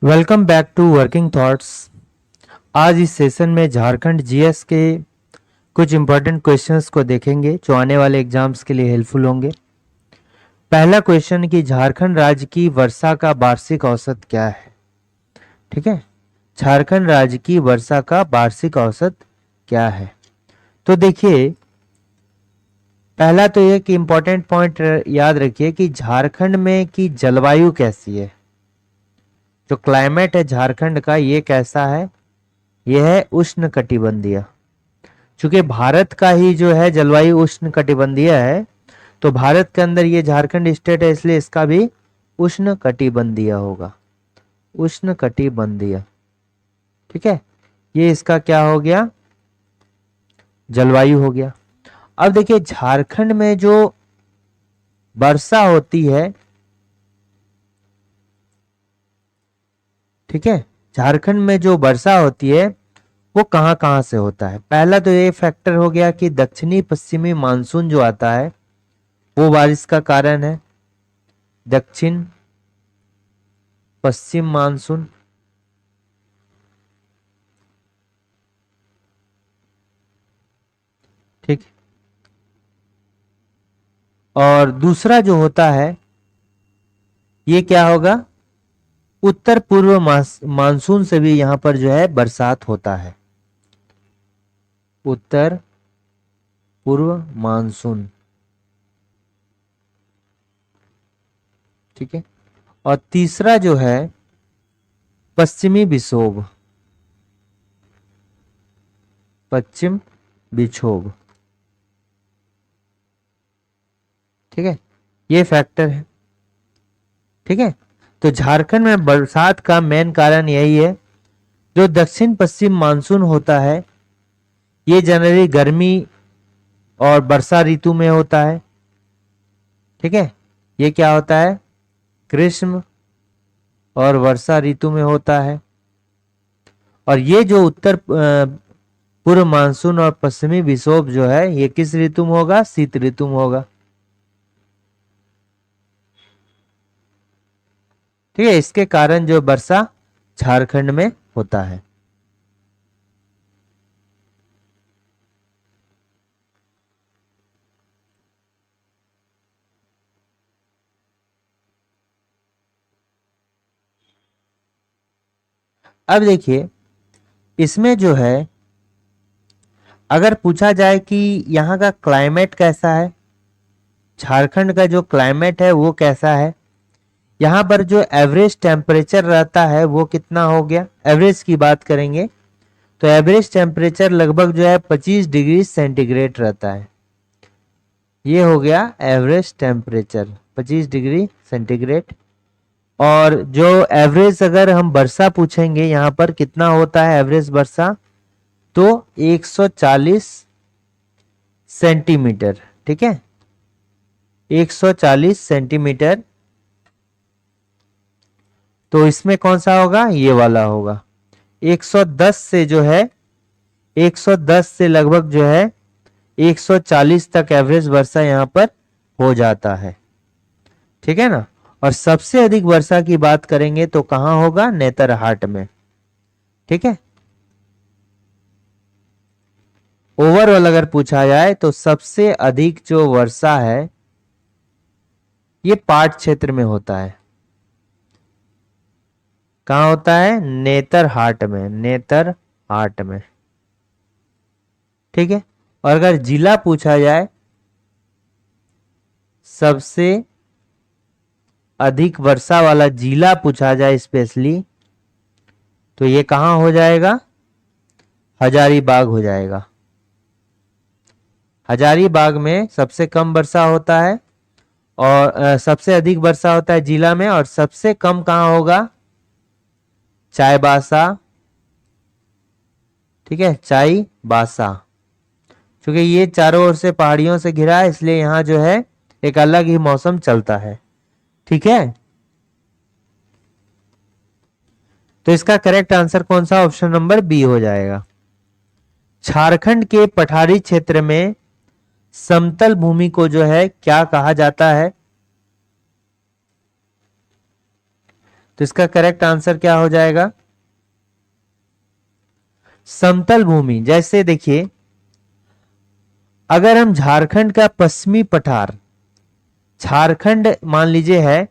Welcome back to working thoughts. आज इस session में झारखंड जीएस के कुछ इंपॉर्टेंट क्वेश्चंस को देखेंगे जो आने वाले एग्जाम्स के लिए हेल्पफुल होंगे। पहला क्वेश्चन कि झारखंड राज्य की वर्षा का वार्षिक औसत क्या है। ठीक है, झारखंड राज्य की वर्षा का वार्षिक औसत क्या है। तो देखिए, पहला तो एक इम्पॉर्टेंट पॉइंट याद रखिए कि झारखंड में की जलवायु कैसी है। जो क्लाइमेट है झारखंड का ये कैसा है, यह है उष्ण कटिबंधीय। चूंकि भारत का ही जो है जलवायु उष्ण कटिबंधीय है, तो भारत के अंदर ये झारखंड स्टेट है, इसलिए इसका भी उष्ण कटिबंधीय होगा। उष्ण कटिबंधीय, ठीक है, ये इसका क्या हो गया, जलवायु हो गया। अब देखिए झारखंड में जो वर्षा होती है, ठीक है, झारखंड में जो वर्षा होती है वो कहां कहां से होता है। पहला तो ये फैक्टर हो गया कि दक्षिणी पश्चिमी मानसून जो आता है वो बारिश का कारण है। दक्षिण पश्चिम मानसून, ठीक। और दूसरा जो होता है ये क्या होगा, उत्तर पूर्व मानसून से भी यहां पर जो है बरसात होता है। उत्तर पूर्व मानसून, ठीक है। और तीसरा जो है पश्चिमी विक्षोभ, पश्चिम विक्षोभ, ठीक है, ये फैक्टर है। ठीक है, तो झारखंड में बरसात का मेन कारण यही है। जो दक्षिण पश्चिम मानसून होता है ये जनरली गर्मी और वर्षा ऋतु में होता है। ठीक है, ये क्या होता है, ग्रीष्म और वर्षा ऋतु में होता है। और ये जो उत्तर पूर्व मानसून और पश्चिमी विक्षोभ जो है ये किस ऋतु में होगा, शीत ऋतु में होगा। ठीक है, इसके कारण जो वर्षा झारखंड में होता है। अब देखिए इसमें जो है अगर पूछा जाए कि यहाँ का क्लाइमेट कैसा है, झारखंड का जो क्लाइमेट है वो कैसा है, यहाँ पर जो एवरेज टेम्परेचर रहता है वो कितना हो गया, एवरेज की बात करेंगे तो एवरेज टेम्परेचर लगभग जो है 25 डिग्री सेंटीग्रेड रहता है। ये हो गया एवरेज टेम्परेचर 25 डिग्री सेंटीग्रेड। और जो एवरेज अगर हम वर्षा पूछेंगे यहाँ पर कितना होता है एवरेज वर्षा, तो 140 सेंटीमीटर। ठीक है, 140 सेंटीमीटर। तो इसमें कौन सा होगा, ये वाला होगा। 110 से जो है 110 से लगभग जो है 140 तक एवरेज वर्षा यहां पर हो जाता है। ठीक है ना। और सबसे अधिक वर्षा की बात करेंगे तो कहां होगा, नेतरहाट में। ठीक है, ओवरऑल अगर पूछा जाए तो सबसे अधिक जो वर्षा है ये पाट क्षेत्र में होता है। कहां होता है, नेतरहाट में, नेतरहाट में। ठीक है, और अगर जिला पूछा जाए सबसे अधिक वर्षा वाला जिला पूछा जाए स्पेशली, तो ये कहां हो जाएगा, हजारीबाग हो जाएगा। हजारीबाग में सबसे कम वर्षा होता है और सबसे अधिक वर्षा होता है जिला में, और सबसे कम कहां होगा, चाईबासा। ठीक है, चाईबासा। क्योंकि ये चारों ओर से पहाड़ियों से घिरा है इसलिए यहां जो है एक अलग ही मौसम चलता है। ठीक है, तो इसका करेक्ट आंसर कौन सा, ऑप्शन नंबर बी हो जाएगा। झारखंड के पठारी क्षेत्र में समतल भूमि को जो है क्या कहा जाता है। तो इसका करेक्ट आंसर क्या हो जाएगा? समतल भूमि। जैसे देखिए, अगर हम झारखंड का पश्चिमी पठार, झारखंड मान लीजिए है,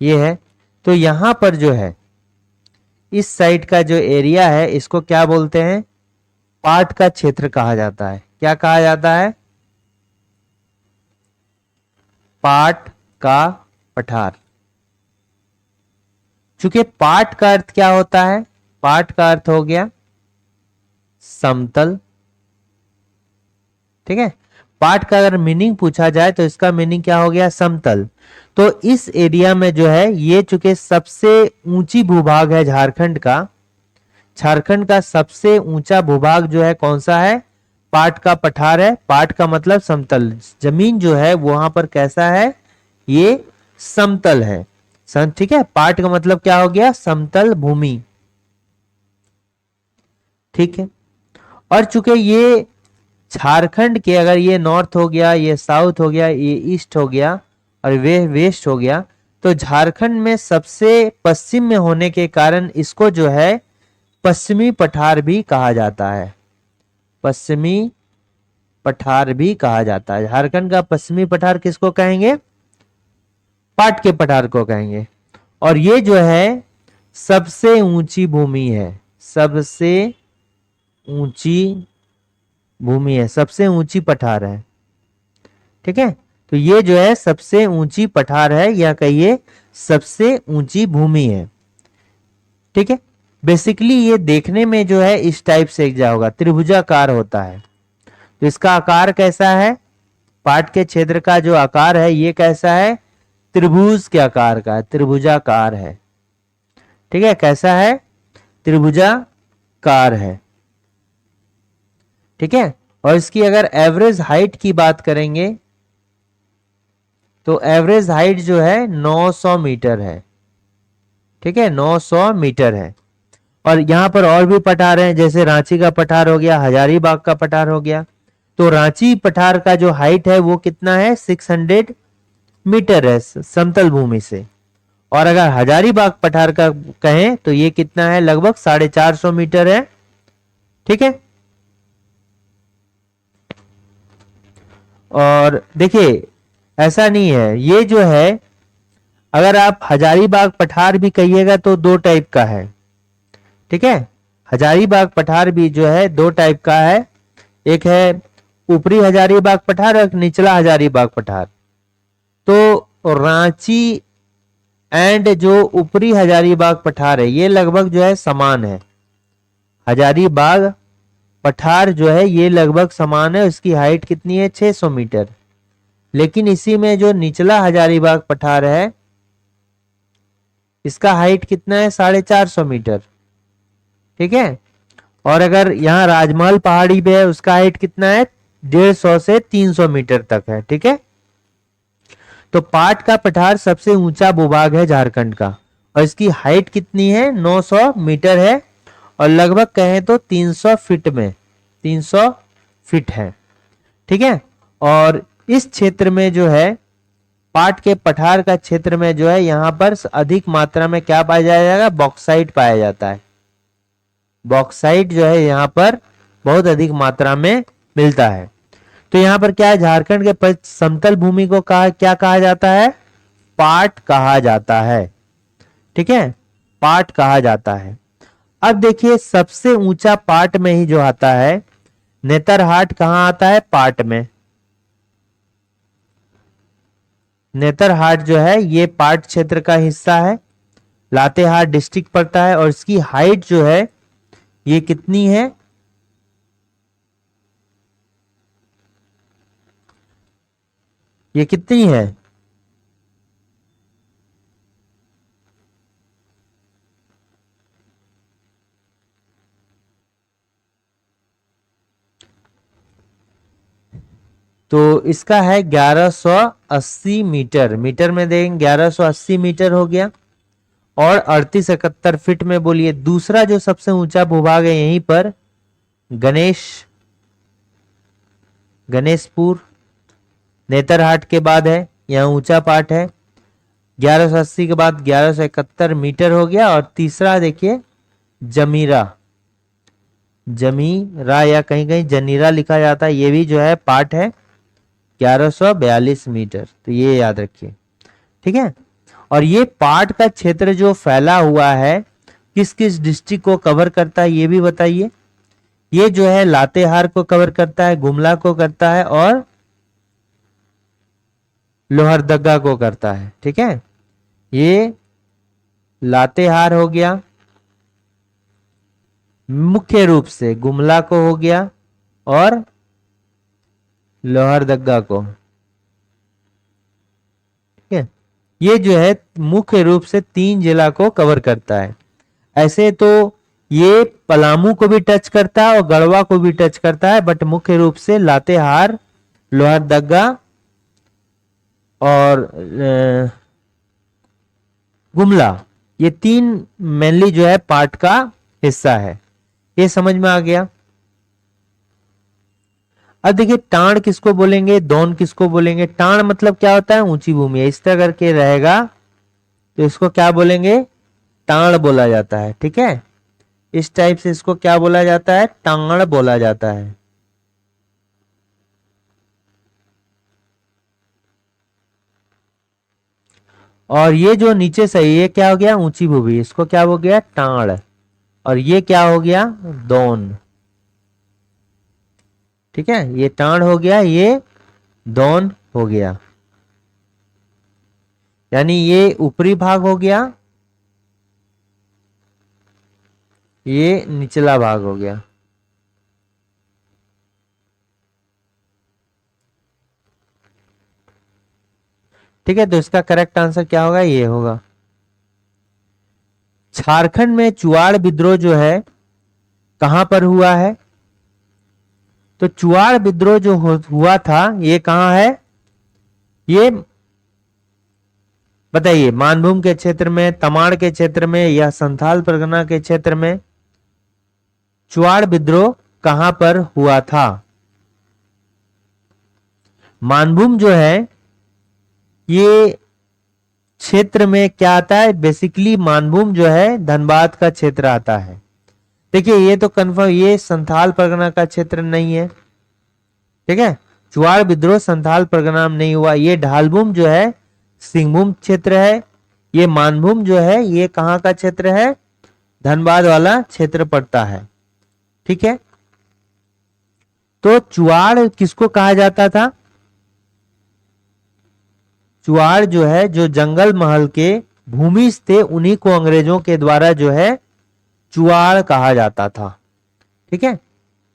ये है, तो यहां पर जो है इस साइड का जो एरिया है इसको क्या बोलते हैं? पाट का क्षेत्र कहा जाता है। क्या कहा जाता है? पाट का पठार। चूंकि पाट का अर्थ क्या होता है? पाट का अर्थ हो गया समतल। ठीक है, पाट का अगर मीनिंग पूछा जाए तो इसका मीनिंग क्या हो गया? समतल। तो इस एरिया में जो है ये चूंकि सबसे ऊंची भूभाग है झारखंड का, झारखंड का सबसे ऊंचा भूभाग जो है कौन सा है? पाट का पठार है। पाट का मतलब समतल जमीन जो है वहां पर कैसा है? ये समतल है। ठीक है, पाट का मतलब क्या हो गया? समतल भूमि। ठीक है, और चूंकि ये झारखंड के, अगर ये नॉर्थ हो गया, ये साउथ हो गया, ये ईस्ट हो गया और वे वेस्ट हो गया, तो झारखंड में सबसे पश्चिम में होने के कारण इसको जो है पश्चिमी पठार भी कहा जाता है। पश्चिमी पठार भी कहा जाता है। झारखंड का पश्चिमी पठार किसको कहेंगे? पाट के पठार को कहेंगे। और ये जो है सबसे ऊंची भूमि है, सबसे ऊंची भूमि है, सबसे ऊंची पठार है। ठीक है, तो ये जो है सबसे ऊंची पठार है या कहिए सबसे ऊंची भूमि है। ठीक है, बेसिकली ये देखने में जो है इस टाइप से एक होगा, त्रिभुजाकार होता है। तो इसका आकार कैसा है? पाट के क्षेत्र का जो आकार है ये कैसा है? त्रिभुज के आकार का है, त्रिभुजाकार है। ठीक है, कैसा है? त्रिभुजाकार है। ठीक है, और इसकी अगर एवरेज हाइट की बात करेंगे तो एवरेज हाइट जो है 900 मीटर है। ठीक है, 900 मीटर है। और यहां पर और भी पठार हैं, जैसे रांची का पठार हो गया, हजारीबाग का पठार हो गया। तो रांची पठार का जो हाइट है वो कितना है? 600 मीटर है समतल भूमि से। और अगर हजारीबाग पठार का कहें तो ये कितना है? लगभग 450 मीटर है। ठीक है, और देखिए ऐसा नहीं है, ये जो है अगर आप हजारीबाग पठार भी कहिएगा तो दो टाइप का है। ठीक है, हजारीबाग पठार भी जो है दो टाइप का है, एक है ऊपरी हजारीबाग पठार और एक निचला हजारीबाग पठार। तो रांची एंड जो ऊपरी हजारीबाग पठार है ये लगभग जो है समान है। हजारीबाग पठार जो है ये लगभग समान है, उसकी हाइट कितनी है? 600 मीटर। लेकिन इसी में जो निचला हजारीबाग पठार है इसका हाइट कितना है? 450 मीटर। ठीक है, और अगर यहाँ राजमहल पहाड़ी पे है उसका हाइट कितना है? 150 से 300 मीटर तक है। ठीक है, तो पाट का पठार सबसे ऊंचा भूभाग है झारखंड का और इसकी हाइट कितनी है? 900 मीटर है और लगभग कहें तो 300 फीट में, 300 फीट है। ठीक है, और इस क्षेत्र में जो है पाट के पठार का क्षेत्र में जो है यहां पर अधिक मात्रा में क्या पाया जाएगा? बॉक्साइट पाया जाता है। बॉक्साइट जो है यहां पर बहुत अधिक मात्रा में मिलता है। तो यहां पर क्या है? झारखंड के समतल भूमि को क्या कहा जाता है? पाट कहा जाता है। ठीक है, पाट कहा जाता है। अब देखिए सबसे ऊंचा पाट में ही जो आता है, नेतरहाट कहां आता है? पाट में। नेतरहाट जो है ये पाट क्षेत्र का हिस्सा है, लातेहार डिस्ट्रिक्ट पड़ता है और इसकी हाइट जो है ये कितनी है? ये कितनी है? तो इसका है 1180 मीटर। मीटर में देंगे 1180 मीटर हो गया और 3871 फीट में बोलिए। दूसरा जो सबसे ऊंचा भूभाग है यहीं पर गणेशपुर नेतरहाट के बाद है, यहाँ ऊंचा पार्ट है। 1180 के बाद 1171 मीटर हो गया। और तीसरा देखिए जमीरा, जमीरा या कहीं कहीं जनीरा लिखा जाता है, ये भी जो है पार्ट है 1142 मीटर, तो ये याद रखिए। ठीक है, और ये पार्ट का क्षेत्र जो फैला हुआ है किस किस डिस्ट्रिक्ट को कवर करता है ये भी बताइए। ये जो है लातेहार को कवर करता है, गुमला को करता है और लोहरदगा को करता है। ठीक है, ये लातेहार हो गया, मुख्य रूप से गुमला को हो गया और लोहरदगा को। ठीक है, ये जो है मुख्य रूप से 3 जिला को कवर करता है। ऐसे तो ये पलामू को भी टच करता है और गढ़वा को भी टच करता है, बट मुख्य रूप से लातेहार, लोहरदगा और गुमला, ये 3 मेनली जो है पार्ट का हिस्सा है। ये समझ में आ गया। अब देखिए टाण किसको बोलेंगे, दौन किसको बोलेंगे। टाण मतलब क्या होता है, ऊंची भूमि है, इस तरह करके रहेगा तो इसको क्या बोलेंगे, टाण बोला जाता है। ठीक है, इस टाइप से इसको क्या बोला जाता है, टाण बोला जाता है। और ये जो नीचे से ये क्या हो गया, ऊंची भूमि, इसको क्या हो गया, टाण। और ये क्या हो गया, दौन। ठीक है, ये टाण हो गया, ये दौन हो गया। यानी ये ऊपरी भाग हो गया, ये निचला भाग हो गया। ठीक है, तो इसका करेक्ट आंसर क्या होगा, ये होगा। झारखंड में चुआड़ विद्रोह जो है कहां पर हुआ है, तो चुआड़ विद्रोह जो हुआ था ये कहां है, ये बताइए, मानभूम के क्षेत्र में, तमाड़ के क्षेत्र में या संथाल परगना के क्षेत्र में चुआड़ विद्रोह कहां पर हुआ था। मानभूम जो है ये क्षेत्र में क्या आता है, बेसिकली मानभूम जो है धनबाद का क्षेत्र आता है। देखिए ये तो कंफर्म, ये संथाल परगना का क्षेत्र नहीं है। ठीक है, चुआड़ विद्रोह संथाल परगना में नहीं हुआ। ये ढालभूम जो है सिंहभूम क्षेत्र है। ये मानभूम जो है ये कहां का क्षेत्र है, धनबाद वाला क्षेत्र पड़ता है। ठीक है, तो चुआड़ किसको कहा जाता था, चुआड़ जो है जो जंगल महल के भूमिज थे उन्हीं को अंग्रेजों के द्वारा जो है चुआड़ कहा जाता था। ठीक है,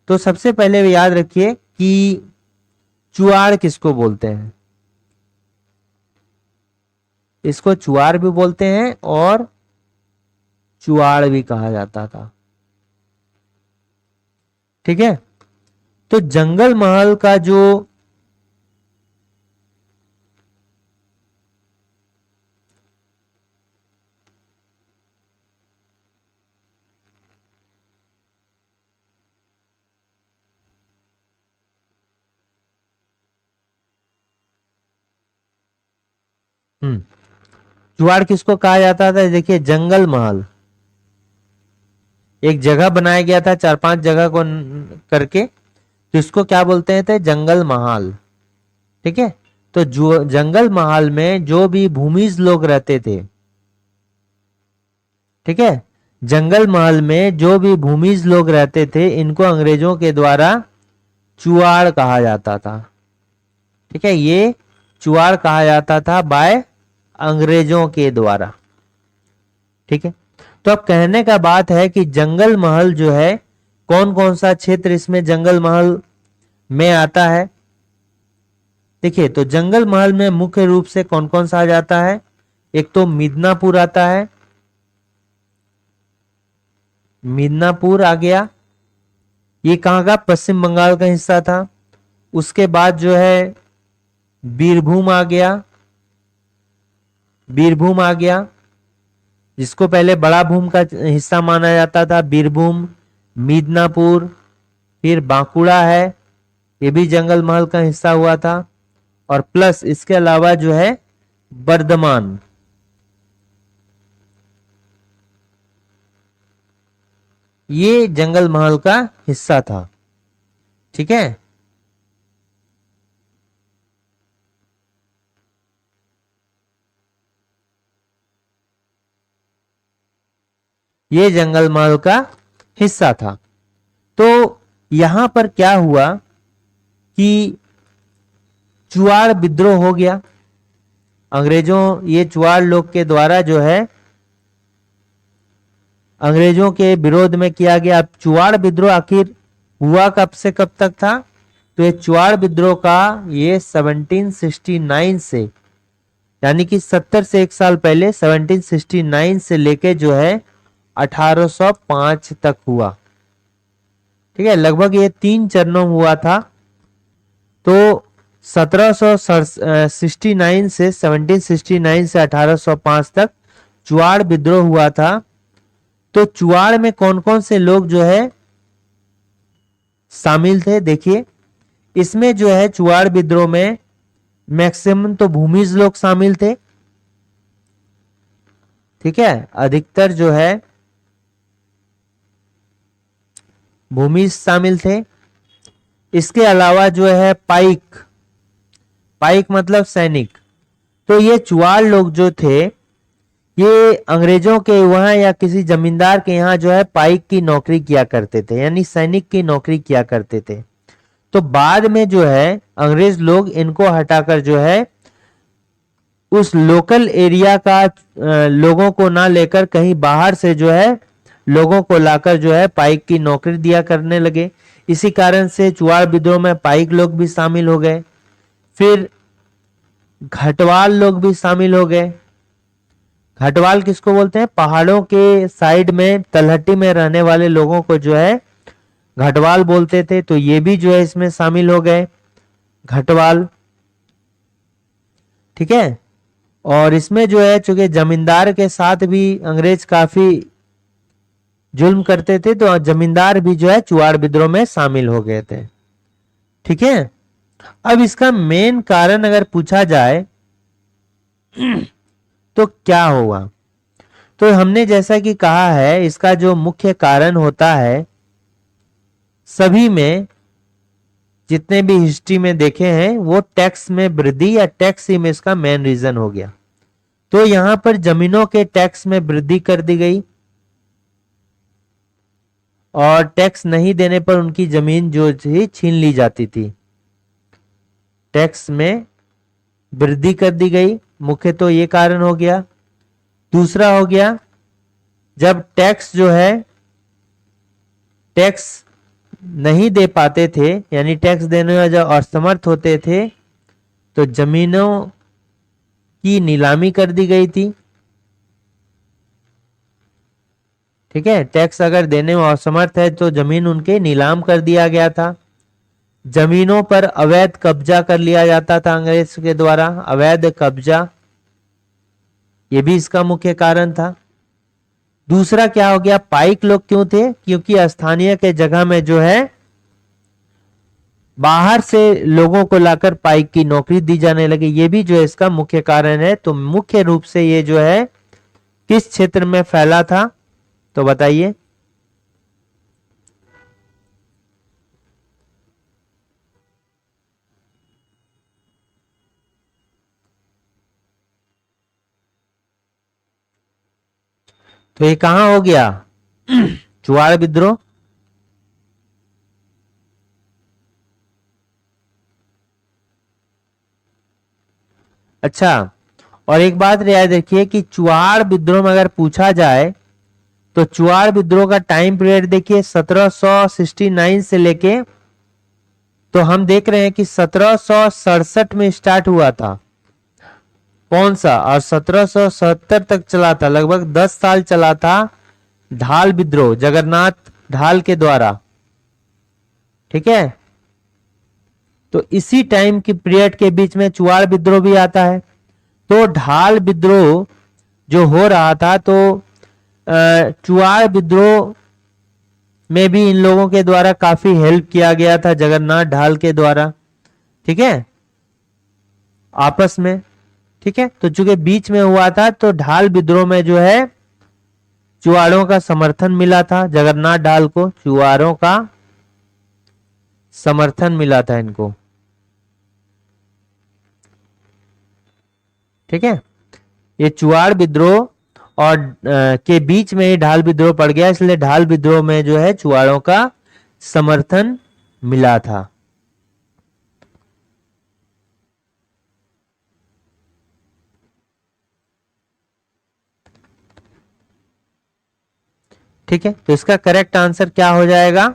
तो सबसे पहले याद रखिए कि चुआड़ किसको बोलते हैं, इसको चुआड़ भी बोलते हैं और चुआड़ भी कहा जाता था। ठीक है, तो जंगल महल का जो चुआड़ किसको कहा जाता था, देखिए जंगल महल एक जगह बनाया गया था, 4-5 जगह को करके, तो इसको क्या बोलते थे, जंगल महल। ठीक है, तो जो जंगल महल में जो भी भूमिज लोग रहते थे, ठीक है, जंगल महल में जो भी भूमिज लोग रहते थे इनको अंग्रेजों के द्वारा चुआड़ कहा जाता था। ठीक है, ये चुआड़ कहा जाता था बाय अंग्रेजों के द्वारा। ठीक है, तो अब कहने का बात है कि जंगल महल जो है कौन कौन सा क्षेत्र इसमें जंगल महल में आता है। देखिए, तो जंगल महल में मुख्य रूप से कौन कौन सा आ जाता है, एक तो मिदनापुर आता है, मिदनापुर आ गया, ये कहां का, पश्चिम बंगाल का हिस्सा था। उसके बाद जो है बीरभूम आ गया, बीरभूम आ गया जिसको पहले बड़ा भूम का हिस्सा माना जाता था, बीरभूम, मिदनापुर, फिर बांकुड़ा है, ये भी जंगल महल का हिस्सा हुआ था। और प्लस इसके अलावा जो है बर्धमान। ये जंगल महल का हिस्सा था। ठीक है, ये जंगल महल का हिस्सा था। तो यहां पर क्या हुआ कि चुआड़ विद्रोह हो गया। अंग्रेजों, ये चुआड़ लोग के द्वारा जो है अंग्रेजों के विरोध में किया गया। अब चुआड़ विद्रोह आखिर हुआ कब से कब तक था? तो ये चुआड़ विद्रोह का ये 1769 से, यानी कि 70 से एक साल पहले 1769 से लेके जो है 1805 तक हुआ। ठीक है, लगभग ये 3 चरणों में हुआ था। तो 1769 से 1769 से 1805 तक चुआड़ विद्रोह हुआ था। तो चुआड़ में कौन कौन से लोग जो है शामिल थे? देखिए, इसमें जो है चुआड़ विद्रोह में मैक्सिमम तो भूमिज लोग शामिल थे। ठीक है, अधिकतर जो है भूमिज शामिल थे। इसके अलावा जो है पाइक, पाइक मतलब सैनिक। तो ये चुआड़ लोग जो थे, ये अंग्रेजों के वहां या किसी जमींदार के यहाँ जो है पाइक की नौकरी किया करते थे, यानी सैनिक की नौकरी किया करते थे। तो बाद में जो है अंग्रेज लोग इनको हटाकर जो है उस लोकल एरिया का लोगों को ना लेकर कहीं बाहर से जो है लोगों को लाकर जो है पाइक की नौकरी दिया करने लगे। इसी कारण से चुआड़ विद्रोह में पाइक लोग भी शामिल हो गए। फिर घटवाल लोग भी शामिल हो गए। घटवाल किसको बोलते हैं? पहाड़ों के साइड में तलहटी में रहने वाले लोगों को जो है घटवाल बोलते थे। तो ये भी जो है इसमें शामिल हो गए, घटवाल। ठीक है, और इसमें जो है चूंकि जमींदार के साथ भी अंग्रेज काफी जुल्म करते थे, तो जमींदार भी जो है चुआड़ विद्रोह में शामिल हो गए थे। ठीक है, अब इसका मेन कारण अगर पूछा जाए तो क्या होगा? तो हमने जैसा कि कहा है, इसका जो मुख्य कारण होता है, सभी में जितने भी हिस्ट्री में देखे हैं, वो टैक्स में वृद्धि या टैक्स ही में इसका मेन रीजन हो गया। तो यहां पर जमीनों के टैक्स में वृद्धि कर दी गई और टैक्स नहीं देने पर उनकी जमीन जो थी छीन ली जाती थी। टैक्स में वृद्धि कर दी गई, मुख्य तो ये कारण हो गया। दूसरा हो गया, जब टैक्स जो है टैक्स नहीं दे पाते थे, यानी टैक्स देने में जब असमर्थ होते थे, तो जमीनों की नीलामी कर दी गई थी। ठीक है, टैक्स अगर देने में असमर्थ है तो जमीन उनके नीलाम कर दिया गया था। जमीनों पर अवैध कब्जा कर लिया जाता था अंग्रेज के द्वारा, अवैध कब्जा, यह भी इसका मुख्य कारण था। दूसरा क्या हो गया, पाइक लोग क्यों थे? क्योंकि स्थानीय के जगह में जो है बाहर से लोगों को लाकर पाइक की नौकरी दी जाने लगी, ये भी जो है इसका मुख्य कारण है। तो मुख्य रूप से ये जो है किस क्षेत्र में फैला था? तो बताइए। तो ये कहां हो गया? चुआड़ विद्रोह। अच्छा, और एक बात याद रखिए कि चुआड़ विद्रोह में अगर पूछा जाए तो चुआड़ विद्रोह का टाइम पीरियड देखिए 1769 से लेके, तो हम देख रहे हैं कि 1767 में स्टार्ट हुआ था। कौन सा? और 1770 तक चला था, लगभग 10 साल चला था ढाल विद्रोह, जगन्नाथ ढाल के द्वारा। ठीक है, तो इसी टाइम की पीरियड के बीच में चुआड़ विद्रोह भी आता है। तो ढाल विद्रोह जो हो रहा था, तो चुआड़ विद्रोह में भी इन लोगों के द्वारा काफी हेल्प किया गया था जगन्नाथ ढाल के द्वारा। ठीक है, आपस में। ठीक है, तो चूंकि बीच में हुआ था तो ढाल विद्रोह में जो है चुवाड़ों का समर्थन मिला था, जगन्नाथ ढाल को चुवाड़ों का समर्थन मिला था इनको। ठीक है, ये चुवाड़ विद्रोह और के बीच में ही ढाल विद्रोह पड़ गया, इसलिए ढाल विद्रोह में जो है चुवाड़ों का समर्थन मिला था। ठीक है, तो इसका करेक्ट आंसर क्या हो जाएगा?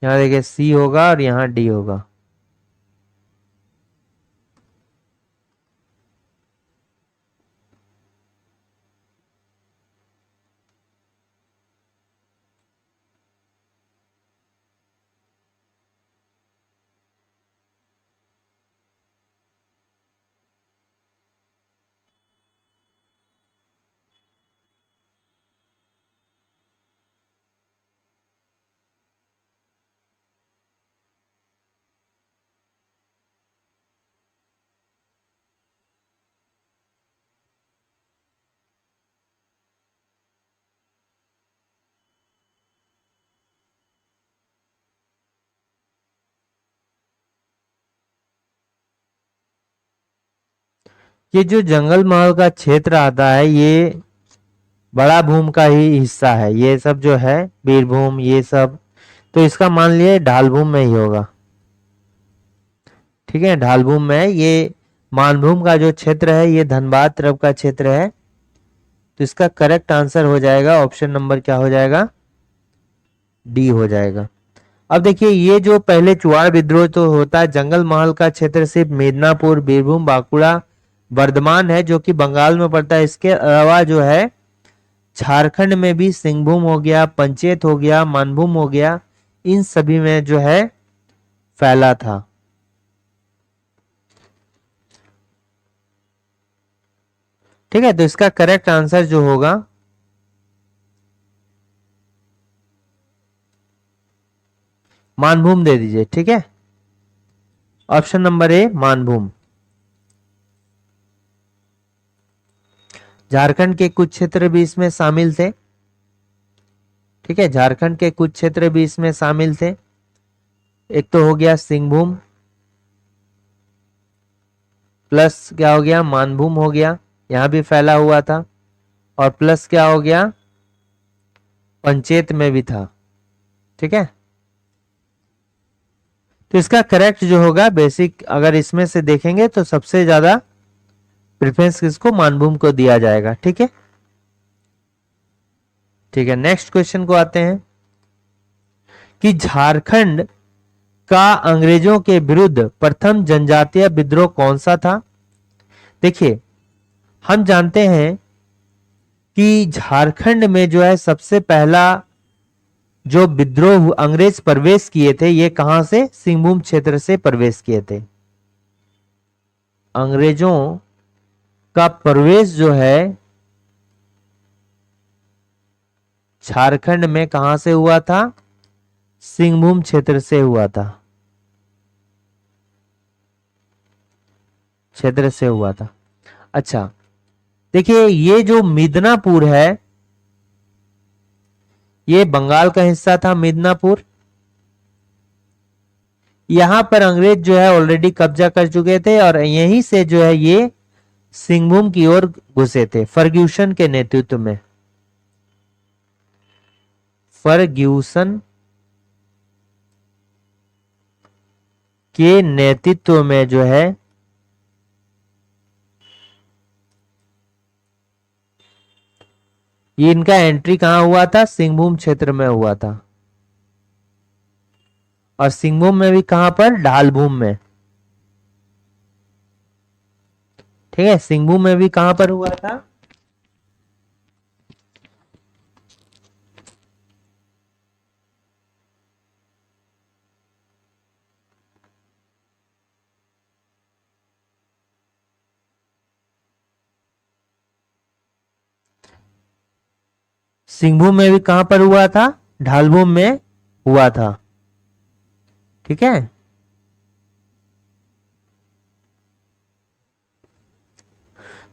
यहां देखिए सी होगा और यहां डी होगा। ये जो जंगल महल का क्षेत्र आता है ये बड़ा भूम का ही हिस्सा है, ये सब जो है बीरभूम ये सब, तो इसका मान लिया ढालभूम में ही होगा। ठीक है, ढालभूम में ये मानभूम का जो क्षेत्र है ये धनबाद तरफ का क्षेत्र है, तो इसका करेक्ट आंसर हो जाएगा ऑप्शन नंबर क्या हो जाएगा? डी हो जाएगा। अब देखिए ये जो पहले चुवाड़ विद्रोह तो होता है, जंगल महल का क्षेत्र सिर्फ मिदनापुर, बीरभूम, बांकुड़ा, बर्धमान है जो कि बंगाल में पड़ता है। इसके अलावा जो है झारखंड में भी सिंहभूम हो गया, पंचेत हो गया, मानभूम हो गया, इन सभी में जो है फैला था। ठीक है, तो इसका करेक्ट आंसर जो होगा मानभूम दे दीजिए। ठीक है, option number A Manbhum. Jharkhand के कुछ क्षेत्र भी इसमें शामिल थे। ठीक है, झारखंड के कुछ क्षेत्र भी इसमें शामिल थे। एक तो हो गया सिंहभूम, प्लस क्या हो गया मानभूम हो गया, यहां भी फैला हुआ था, और प्लस क्या हो गया पंचेत में भी था। ठीक है, तो इसका करेक्ट जो होगा बेसिक अगर इसमें से देखेंगे तो सबसे ज्यादा प्रेफरेंस किसको? मानभूम को दिया जाएगा। ठीक है, ठीक है, नेक्स्ट क्वेश्चन को आते हैं कि झारखंड का अंग्रेजों के विरुद्ध प्रथम जनजातीय विद्रोह कौन सा था? देखिए हम जानते हैं कि झारखंड में जो है सबसे पहला जो विद्रोह अंग्रेज प्रवेश किए थे ये कहां से? सिंहभूम क्षेत्र से प्रवेश किए थे। अंग्रेजों का प्रवेश जो है झारखंड में कहां से हुआ था? सिंहभूम क्षेत्र से हुआ था, क्षेत्र से हुआ था। अच्छा देखिए ये जो मिदनापुर है ये बंगाल का हिस्सा था। मिदनापुर यहां पर अंग्रेज जो है ऑलरेडी कब्जा कर चुके थे और यहीं से जो है ये सिंहभूम की ओर घुसे थे फर्ग्यूसन के नेतृत्व में। फर्ग्यूसन के नेतृत्व में जो है ये इनका एंट्री कहां हुआ था? सिंहभूम क्षेत्र में हुआ था, और सिंहभूम में भी कहां पर? ढालभूम में। ठीक है, सिंहभूम में भी कहां पर हुआ था? सिंहभूम में भी कहां पर हुआ था? ढालभूम में हुआ था। ठीक है,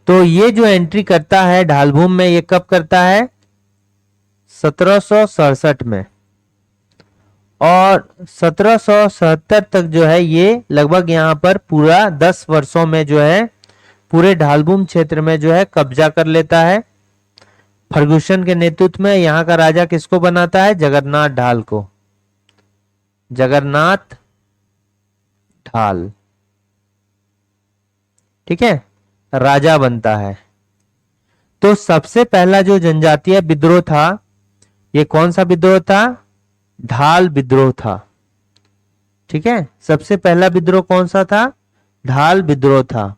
तो ये जो एंट्री करता है ढालभूम में, ये कब करता है? 1767 में। और 1777 तक जो है ये लगभग यहां पर पूरा 10 वर्षों में जो है पूरे ढालभूम क्षेत्र में जो है कब्जा कर लेता है। फर्गुसन के नेतृत्व में यहां का राजा किसको बनाता है? जगन्नाथ ढाल को। जगन्नाथ ढाल, ठीक है, राजा बनता है। तो सबसे पहला जो जनजातीय विद्रोह था, ये कौन सा विद्रोह था? ढाल विद्रोह था। ठीक है, सबसे पहला विद्रोह कौन सा था? ढाल विद्रोह था।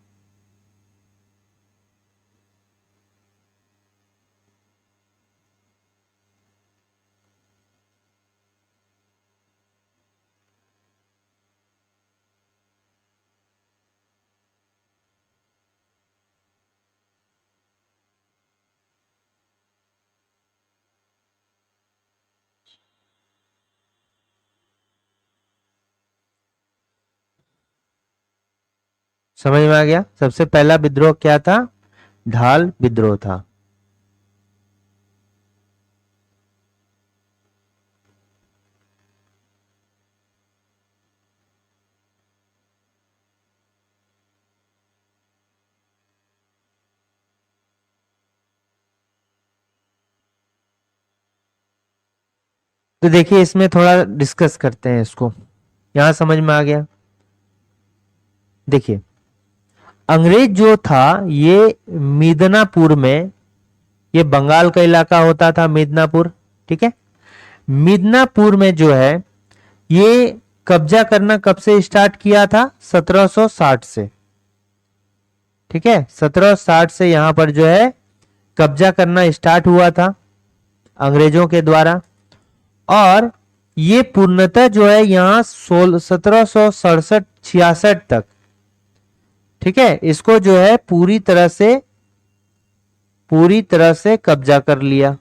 समझ में आ गया? सबसे पहला विद्रोह क्या था? ढाल विद्रोह था। तो देखिए इसमें थोड़ा डिस्कस करते हैं इसको। यहां समझ में आ गया? देखिए, अंग्रेज जो था ये मिदनापुर में, ये बंगाल का इलाका होता था मिदनापुर, ठीक है, मिदनापुर में जो है ये कब्जा करना कब से स्टार्ट किया था? 1760 से। ठीक है, 1760 से यहां पर जो है कब्जा करना स्टार्ट हुआ था अंग्रेजों के द्वारा। और ये पूर्णतः जो है यहां 1767-66 तक, ठीक है, इसको जो है पूरी तरह से कब्जा कर लिया।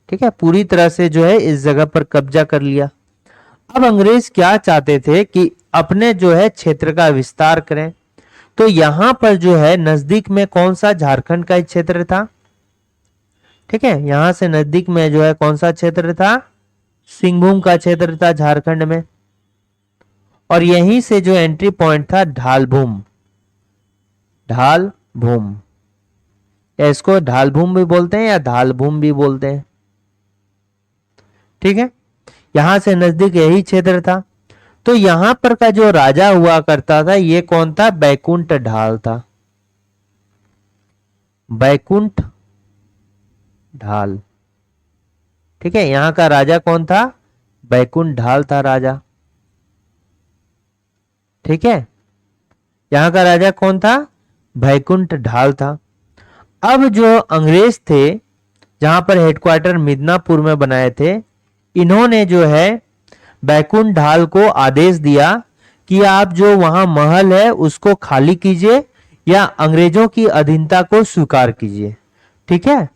ठीक है, पूरी तरह से जो है इस जगह पर कब्जा कर लिया। अब अंग्रेज क्या चाहते थे कि अपने जो है क्षेत्र का विस्तार करें। तो यहां पर जो है नजदीक में कौन सा? झारखंड का क्षेत्र था। ठीक है, यहां से नजदीक में जो है कौन सा क्षेत्र था? सिंहभूम का क्षेत्र था झारखंड में। और यहीं से जो एंट्री पॉइंट था ढालभूम। ढालभूम, या इसको ढालभूम भी बोलते हैं या ढालभूम भी बोलते हैं। ठीक है, यहां से नजदीक यही क्षेत्र था। तो यहां पर का जो राजा हुआ करता था ये कौन था? बैकुंठ ढाल था। बैकुंठ ढाल, ठीक है, यहां का राजा कौन था? बैकुंठ ढाल था राजा। ठीक है, यहां का राजा कौन था? बैकुंठ ढाल था। अब जो अंग्रेज थे जहां पर हेडक्वार्टर मिदनापुर में बनाए थे, इन्होंने जो है बैकुंठ ढाल को आदेश दिया कि आप जो वहां महल है उसको खाली कीजिए या अंग्रेजों की अधीनता को स्वीकार कीजिए। ठीक है,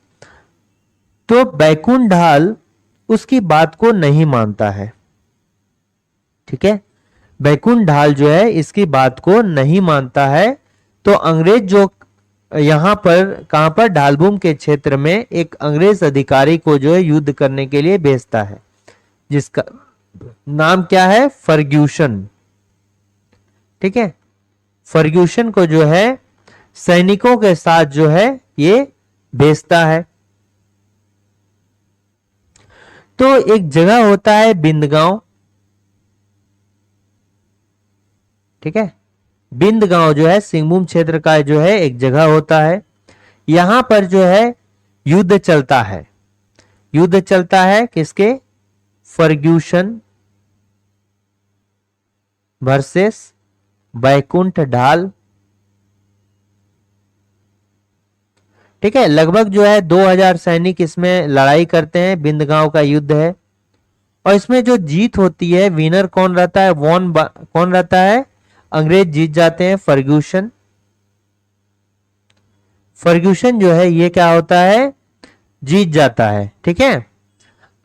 तो बैकुंठ ढाल उसकी बात को नहीं मानता है। ठीक है, बैकुंठ ढाल जो है इसकी बात को नहीं मानता है। तो अंग्रेज जो यहां पर कहां पर? ढालभूम के क्षेत्र में एक अंग्रेज अधिकारी को जो है युद्ध करने के लिए भेजता है, जिसका नाम क्या है? फर्ग्यूसन। ठीक है, फर्ग्यूसन को जो है सैनिकों के साथ जो है ये भेजता है। तो एक जगह होता है बिंदगांव। ठीक है, बिंदगांव जो है सिंहभूम क्षेत्र का जो है एक जगह होता है। यहां पर जो है युद्ध चलता है। युद्ध चलता है किसके? फर्ग्यूसन वर्सेस बैकुंठ ढाल। ठीक है, लगभग जो है 2000 सैनिक इसमें लड़ाई करते हैं। बिंदगांव का युद्ध है और इसमें जो जीत होती है, विनर कौन रहता है? कौन रहता है? अंग्रेज जीत जाते हैं, फर्ग्यूसन। फर्ग्यूसन जो है ये क्या होता है? जीत जाता है। ठीक है,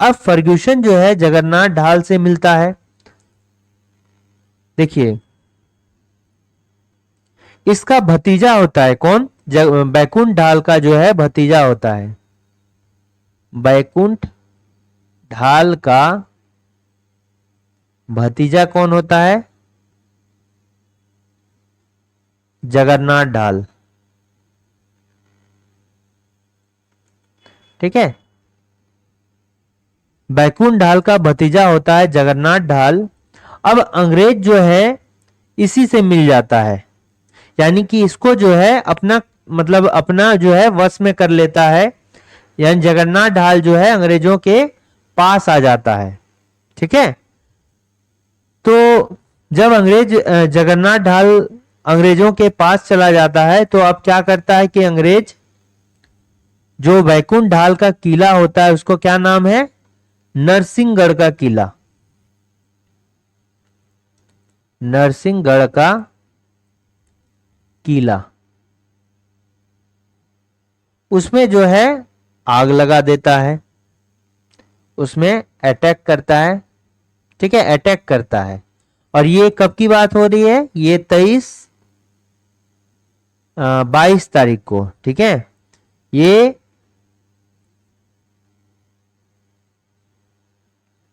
अब फर्ग्यूसन जो है जगन्नाथ ढाल से मिलता है। देखिए, इसका भतीजा होता है कौन? बैकुंठ ढाल का जो है भतीजा होता है। बैकुंठ ढाल का भतीजा कौन होता है? जगन्नाथ ढाल। ठीक है, बैकुंठ ढाल का भतीजा होता है जगन्नाथ ढाल। अब अंग्रेज जो है इसी से मिल जाता है, यानी कि इसको जो है अपना मतलब अपना जो है वश में कर लेता है, यानी जगन्नाथ ढाल जो है अंग्रेजों के पास आ जाता है। ठीक है, तो जब जगन्नाथ ढाल अंग्रेजों के पास चला जाता है तो अब क्या करता है कि अंग्रेज जो बैकुंठ ढाल का किला होता है उसको क्या नाम है? नरसिंहगढ़ का किला। नरसिंहगढ़ का किला, उसमें जो है आग लगा देता है, उसमें अटैक करता है। ठीक है, अटैक करता है। और ये कब की बात हो रही है? ये 22 तारीख को। ठीक है, ये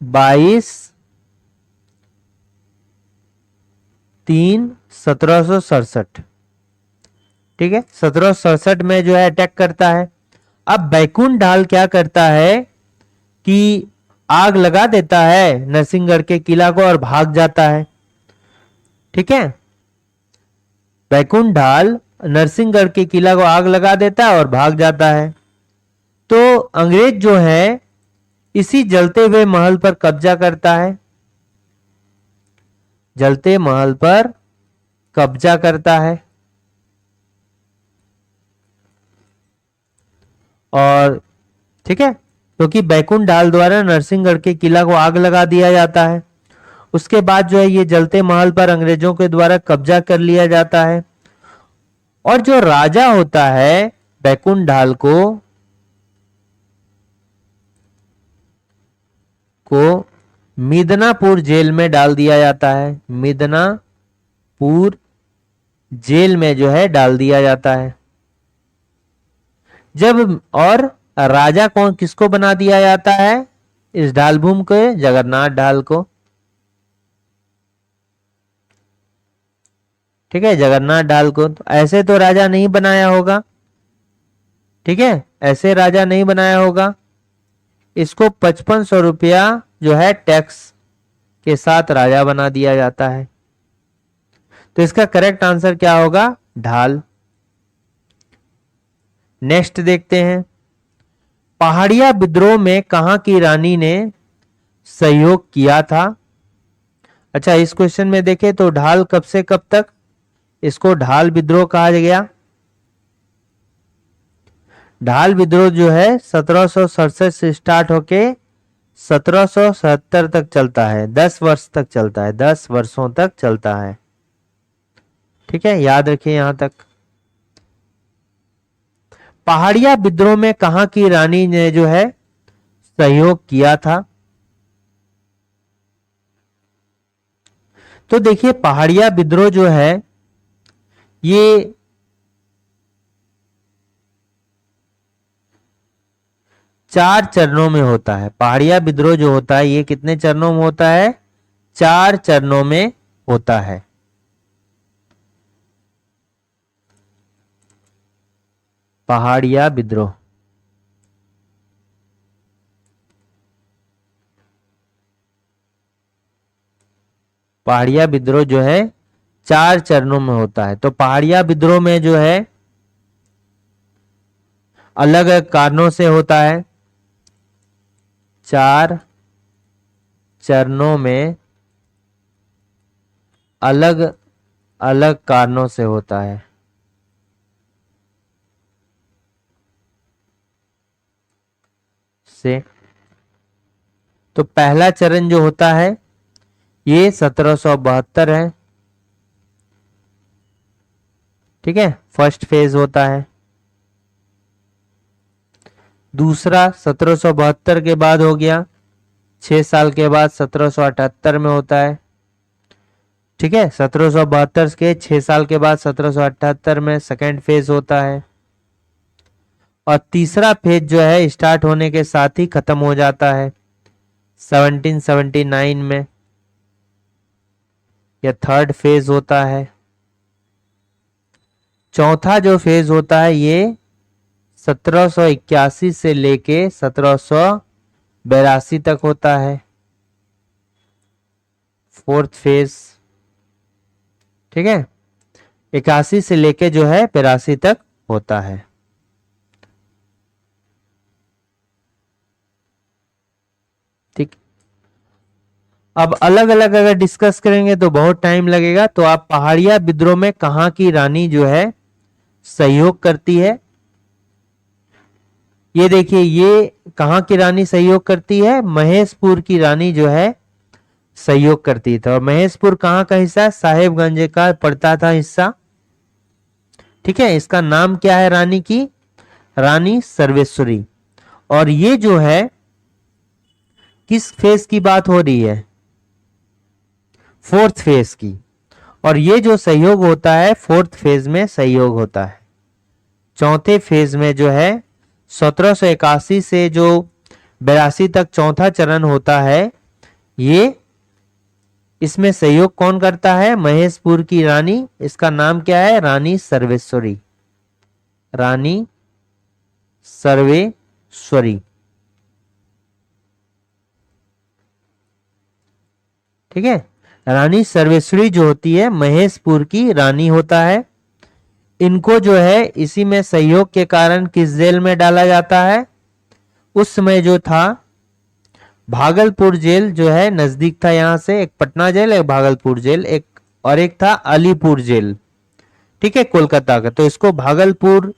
22/3/1767। ठीक है, 1767 में जो है अटैक करता है। अब बैकुंठ ढाल क्या करता है कि आग लगा देता है नरसिंहगढ़ के किला को और भाग जाता है। ठीक है, बैकुंठ ढाल नरसिंहगढ़ के किला को आग लगा देता है और भाग जाता है। तो अंग्रेज जो है इसी जलते हुए महल पर कब्जा करता है, जलते महल पर कब्जा करता है। और ठीक है, क्योंकि बैकुंठ ढाल द्वारा नरसिंहगढ़ के किला को आग लगा दिया जाता है। उसके बाद जो है ये जलते महल पर अंग्रेजों के द्वारा कब्जा कर लिया जाता है। और जो राजा होता है बैकुंठ ढाल को मिदनापुर जेल में डाल दिया जाता है। मिदनापुर जेल में जो है डाल दिया जाता है। जब और राजा कौन किसको बना दिया जाता है इस ढाल भूमि को? जगन्नाथ ढाल को। ठीक है, जगन्नाथ ढाल को। तो ऐसे तो राजा नहीं बनाया होगा। ठीक है, ऐसे राजा नहीं बनाया होगा। इसको 5500 रुपया जो है टैक्स के साथ राजा बना दिया जाता है। तो इसका करेक्ट आंसर क्या होगा? ढाल। नेक्स्ट देखते हैं, पहाड़िया विद्रोह में कहां की रानी ने सहयोग किया था? अच्छा, इस क्वेश्चन में देखें तो ढाल कब से कब तक इसको ढाल विद्रोह कहा गया? ढाल विद्रोह जो है 1767 से स्टार्ट होके 1777 तक चलता है। 10 वर्ष तक चलता है, 10 वर्षों तक चलता है। ठीक है, याद रखिए यहां तक। पहाड़िया विद्रोह में कहां की रानी ने जो है सहयोग किया था? तो देखिए, पहाड़िया विद्रोह जो है ये चार चरणों में होता है। पहाड़िया विद्रोह जो होता है ये कितने चरणों में होता है? 4 चरणों में होता है। पहाड़िया विद्रोह पहाड़िया विद्रोह जो है 4 चरणों में होता है। तो पहाड़िया विद्रोह में जो है अलग अलग कारणों से होता है। 4 चरणों में अलग अलग कारणों से होता है। से तो पहला चरण जो होता है ये 1772 है। ठीक है, फर्स्ट फेज होता है। दूसरा 1772 के बाद हो गया, 6 साल के बाद 1778 में होता है। ठीक है, 1772 के 6 साल के बाद 1778 में सेकेंड फेज होता है। और तीसरा फेज जो है स्टार्ट होने के साथ ही खत्म हो जाता है 1779 में। यह थर्ड फेज होता है। चौथा जो फेज होता है ये 1781 से लेके 1782 तक होता है, फोर्थ फेज। ठीक है, 81 से लेके जो है 82 तक होता है। ठीक, अब अलग अलग अगर डिस्कस करेंगे तो बहुत टाइम लगेगा। तो आप पहाड़िया विद्रोह में कहां की रानी जो है सहयोग करती है, ये देखिए, ये कहां की रानी सहयोग करती है, महेशपुर की रानी जो है सहयोग करती थी। और महेशपुर कहां का हिस्सा है, साहेबगंज का पड़ता था हिस्सा। ठीक है, इसका नाम क्या है रानी की, रानी सर्वेश्वरी। और ये जो है किस फेज की बात हो रही है, फोर्थ फेज की। और ये जो सहयोग होता है फोर्थ फेज में सहयोग होता है। चौथे फेज में जो है 1781 से जो 82 तक चौथा चरण होता है, ये इसमें सहयोग कौन करता है, महेशपुर की रानी। इसका नाम क्या है, रानी सर्वेश्वरी, रानी सर्वेश्वरी। ठीक है, रानी सर्वेश्वरी जो होती है महेशपुर की रानी होता है। इनको जो है इसी में सहयोग के कारण किस जेल में डाला जाता है, उस समय जो था भागलपुर जेल जो है नजदीक था यहां से, एक पटना जेल, एक भागलपुर जेल, एक और एक था अलीपुर जेल। ठीक है, कोलकाता का। तो इसको भागलपुर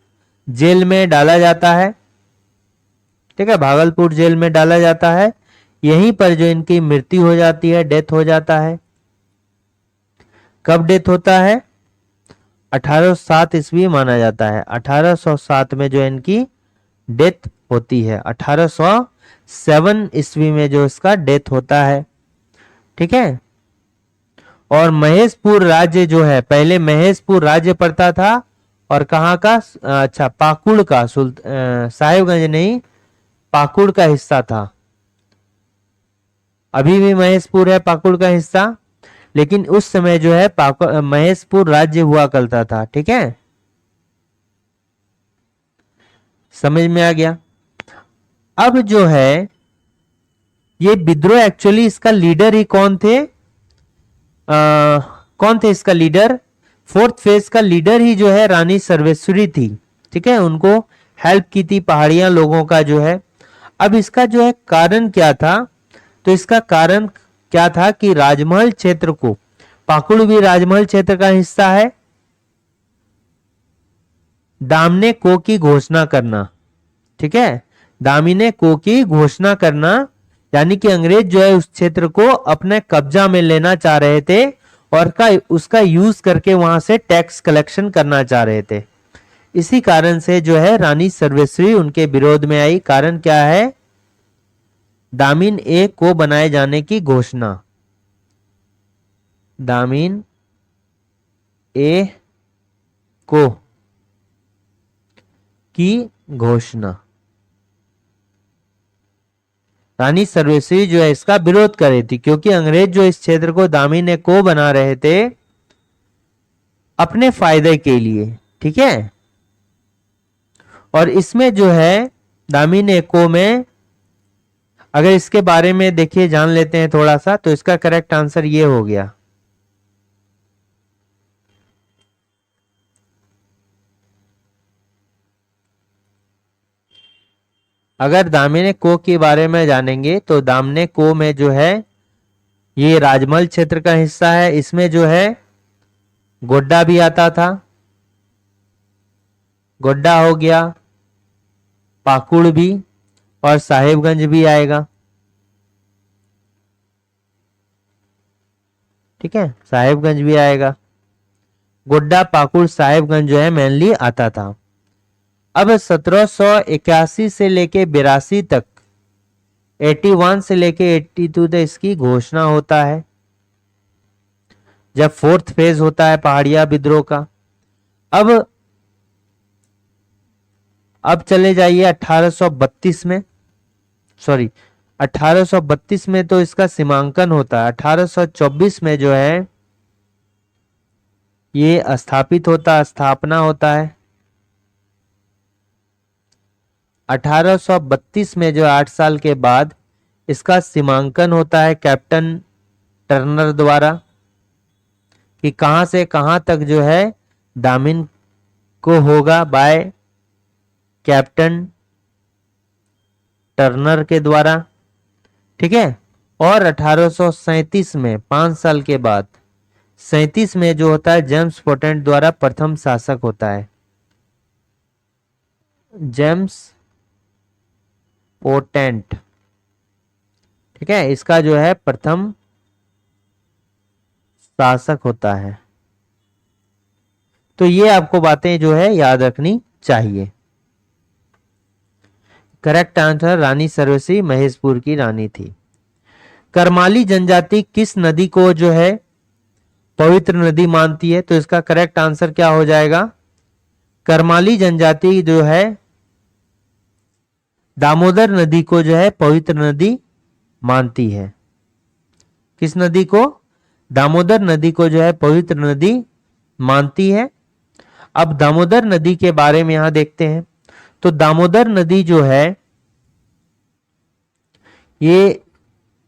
जेल में डाला जाता है। ठीक है, भागलपुर जेल में डाला जाता है। यहीं पर जो इनकी मृत्यु हो जाती है, डेथ हो जाता है। कब डेथ होता है, 1807 ईस्वी माना जाता है। 1807 में जो इनकी डेथ होती है, 1807 ईस्वी में जो इसका डेथ होता है। ठीक है, और महेशपुर राज्य जो है, पहले महेशपुर राज्य पड़ता था। और कहाँ का, अच्छा पाकुड़ का, साहिबगंज नहीं, पाकुड़ का हिस्सा था। अभी भी महेशपुर है पाकुड़ का हिस्सा, लेकिन उस समय जो है महेशपुर राज्य हुआ करता था। ठीक है, समझ में आ गया। अब जो है ये विद्रोह एक्चुअली इसका लीडर ही कौन थे, कौन थे इसका लीडर, फोर्थ फेज का लीडर ही जो है रानी सर्वेश्वरी थी। ठीक है, उनको हेल्प की थी पहाड़ियां लोगों का जो है। अब इसका जो है कारण क्या था, तो इसका कारण क्या था कि राजमहल क्षेत्र को, पाकुड़ भी राजमहल क्षेत्र का हिस्सा है, दामने को की घोषणा करना। ठीक है, दामिने को की घोषणा करना, यानी कि अंग्रेज जो है उस क्षेत्र को अपने कब्जा में लेना चाह रहे थे और उसका यूज करके वहां से टैक्स कलेक्शन करना चाह रहे थे। इसी कारण से जो है रानी सर्वेश्वरी उनके विरोध में आई। कारण क्या है, दामिन ए को बनाए जाने की घोषणा, दामिन ए को की घोषणा। रानी सर्वेश्वरी जो है इसका विरोध कर रही थी, क्योंकि अंग्रेज जो इस क्षेत्र को दामिन ए को बना रहे थे अपने फायदे के लिए। ठीक है, और इसमें जो है दामिन ए को में, अगर इसके बारे में देखिए जान लेते हैं थोड़ा सा, तो इसका करेक्ट आंसर ये हो गया। अगर दामिने को के बारे में जानेंगे तो दामने को में जो है ये राजमहल क्षेत्र का हिस्सा है। इसमें जो है गोड्डा भी आता था, गोड्डा हो गया, पाकुड़ भी, और साहेबगंज भी आएगा। ठीक है, साहेबगंज भी आएगा। गोड्डा, पाकुड़, साहेबगंज जो है मेनली आता था। अब 1781 से लेके 82 तक, 81 से लेके 82 तक इसकी घोषणा होता है, जब फोर्थ फेज होता है पहाड़िया विद्रोह का। अब चले जाइए 1832 में, सॉरी 1832 में तो इसका सीमांकन होता है। 1824 में जो है ये स्थापना होता है। 1832 में जो 8 साल के बाद इसका सीमांकन होता है कैप्टन टर्नर द्वारा, कि कहां से कहां तक जो है दामिन को होगा, बाय कैप्टन टर्नर के द्वारा। ठीक है। और 1837 में 5 साल के बाद 37 में जो होता है जेम्स पोर्टेंट द्वारा प्रथम शासक होता है, जेम्स पोर्टेंट। ठीक है, इसका जो है प्रथम शासक होता है। तो ये आपको बातें जो है याद रखनी चाहिए। करेक्ट आंसर रानी सर्वसी महेशपुर की रानी थी। करमाली जनजाति किस नदी को जो है पवित्र नदी मानती है? तो इसका करेक्ट आंसर क्या हो जाएगा? करमाली जनजाति जो है दामोदर नदी को जो है पवित्र नदी मानती है। किस नदी को? दामोदर नदी को जो है पवित्र नदी मानती है। अब दामोदर नदी के बारे में यहां देखते हैं। तो दामोदर नदी जो है ये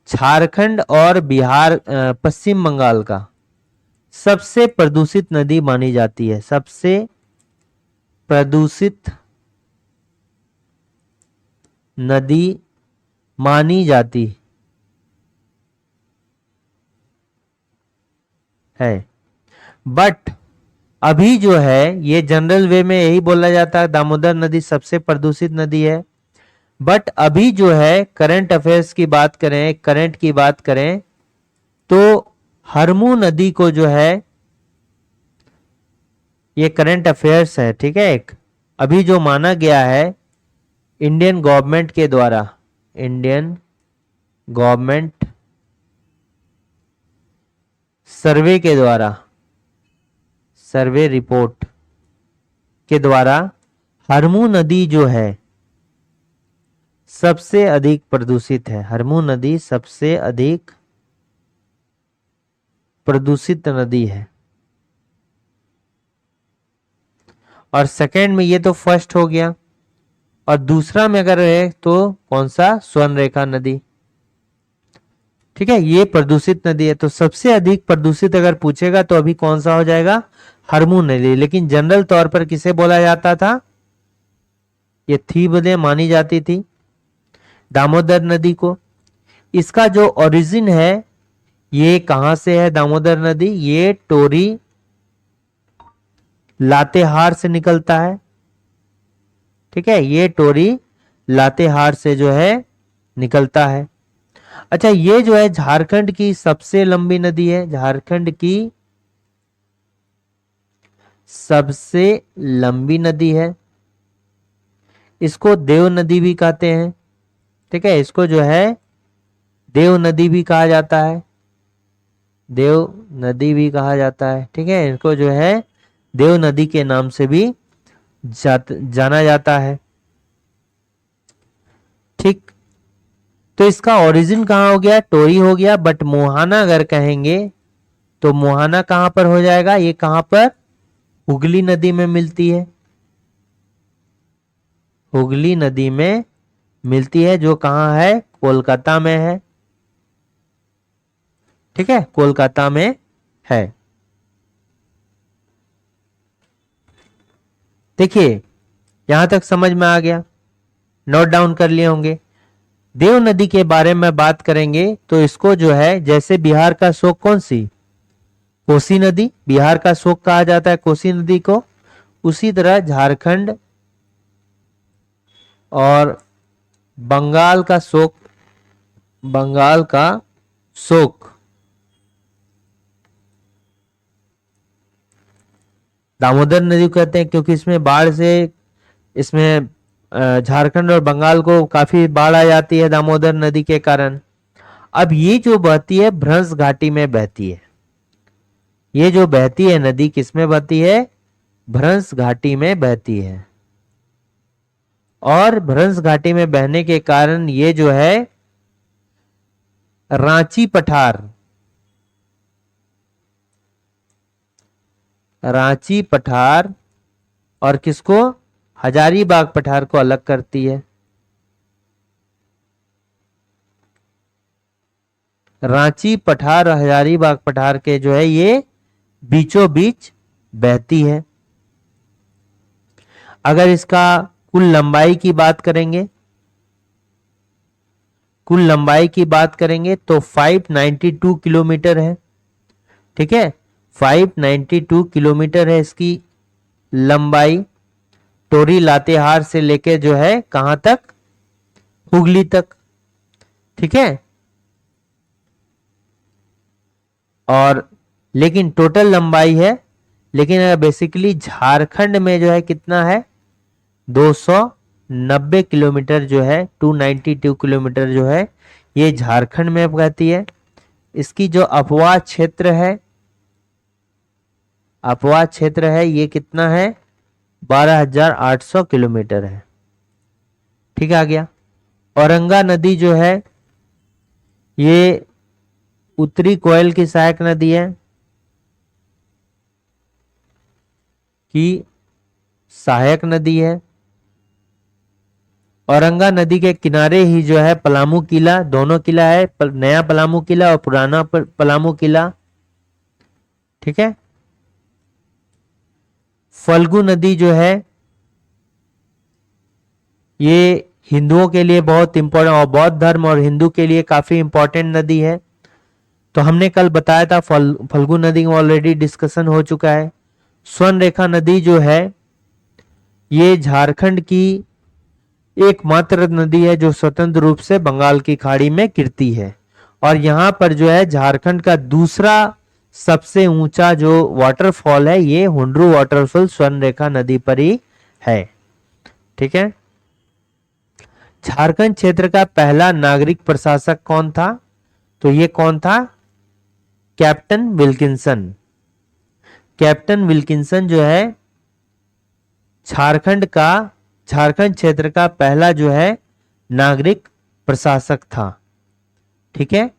झारखंड और बिहार, पश्चिम बंगाल का सबसे प्रदूषित नदी मानी जाती है। सबसे प्रदूषित नदी मानी जाती है। बट अभी जो है ये जनरल वे में यही बोला जाता है दामोदर नदी सबसे प्रदूषित नदी है। बट अभी जो है करंट अफेयर्स की बात करें, करंट की बात करें, तो हरमू नदी को जो है, ये करंट अफेयर्स है, ठीक है, एक अभी जो माना गया है इंडियन गवर्नमेंट के द्वारा, इंडियन गवर्नमेंट सर्वे के द्वारा, सर्वे रिपोर्ट के द्वारा हरमू नदी जो है सबसे अधिक प्रदूषित है। हरमू नदी सबसे अधिक प्रदूषित नदी है। और सेकंड में ये तो फर्स्ट हो गया, और दूसरा में अगर है तो कौन सा? स्वर्णरेखा नदी। ठीक है, ये प्रदूषित नदी है। तो सबसे अधिक प्रदूषित अगर पूछेगा तो अभी कौन सा हो जाएगा? हरमू नदी। लेकिन जनरल तौर पर किसे बोला जाता था? ये थी बदे मानी जाती थी दामोदर नदी को। इसका जो ओरिजिन है ये कहां से है? दामोदर नदी ये टोरी लातेहार से निकलता है। ठीक है, ये टोरी लातेहार से जो है निकलता है। अच्छा, ये जो है झारखंड की सबसे लंबी नदी है। झारखंड की सबसे लंबी नदी है। इसको देव नदी भी कहते हैं। ठीक है, इसको जो है देव नदी भी कहा जाता है। देव नदी भी कहा जाता है। ठीक है, इसको जो है देव नदी के नाम से भी जाना जाता है। ठीक, तो इसका ओरिजिन कहां हो गया? टोरी हो गया। बट मोहाना अगर कहेंगे तो मोहाना कहां पर हो जाएगा? ये कहां पर? हुगली नदी में मिलती है। हुगली नदी में मिलती है, जो कहां है? कोलकाता में है। ठीक है, कोलकाता में है। देखिए यहां तक समझ में आ गया, नोट डाउन कर लिए होंगे। देव नदी के बारे में बात करेंगे तो इसको जो है, जैसे बिहार का शोक कौन सी? कोसी नदी। बिहार का शोक कहा जाता है कोसी नदी को। उसी तरह झारखंड और बंगाल का शोक, बंगाल का शोक दामोदर नदी को कहते हैं, क्योंकि इसमें बाढ़ से इसमें झारखंड और बंगाल को काफी बाढ़ आ जाती है दामोदर नदी के कारण। अब ये जो बहती है भ्रंश घाटी में बहती है। ये जो बहती है नदी किस में बहती है? भ्रंश घाटी में बहती है। और भ्रंश घाटी में बहने के कारण ये जो है रांची पठार, रांची पठार और किसको? हजारीबाग पठार को अलग करती है। रांची पठार और हजारीबाग पठार के जो है ये बीचों बीच बहती है। अगर इसका कुल लंबाई की बात करेंगे, कुल लंबाई की बात करेंगे तो 592 किलोमीटर है। ठीक है, 592 किलोमीटर है इसकी लंबाई। टोरी लातेहार से लेके जो है कहां तक? हुगली तक। ठीक है, और लेकिन टोटल लंबाई है, लेकिन बेसिकली झारखंड में जो है कितना है? 290 किलोमीटर जो है, 292 किलोमीटर जो है ये झारखंड में बहती है। इसकी जो अपवाह क्षेत्र है, अपवाह क्षेत्र है ये कितना है? 12,800 किलोमीटर है। ठीक है, आ गया। औरंगा नदी जो है ये उत्तरी कोयल की सहायक नदी है कि सहायक नदी है। औरंगा नदी के किनारे ही जो है पलामू किला, दोनों किला है, नया पलामू किला और पुराना पलामू किला। ठीक है, फल्गु नदी जो है ये हिंदुओं के लिए बहुत इंपॉर्टेंट और बौद्ध धर्म और हिंदू के लिए काफी इंपॉर्टेंट नदी है। तो हमने कल बताया था फल्गु नदी में ऑलरेडी डिस्कशन हो चुका है। स्वर्ण रेखा नदी जो है ये झारखंड की एकमात्र नदी है जो स्वतंत्र रूप से बंगाल की खाड़ी में गिरती है। और यहां पर जो है झारखंड का दूसरा सबसे ऊंचा जो वाटरफॉल है ये हुंड्रू वाटरफॉल स्वर्ण रेखा नदी पर ही है। ठीक है, झारखंड क्षेत्र का पहला नागरिक प्रशासक कौन था? तो ये कौन था? Captain Wilkinson. कैप्टन विल्किंसन जो है झारखंड का, झारखंड क्षेत्र का पहला जो है नागरिक प्रशासक था। ठीक है,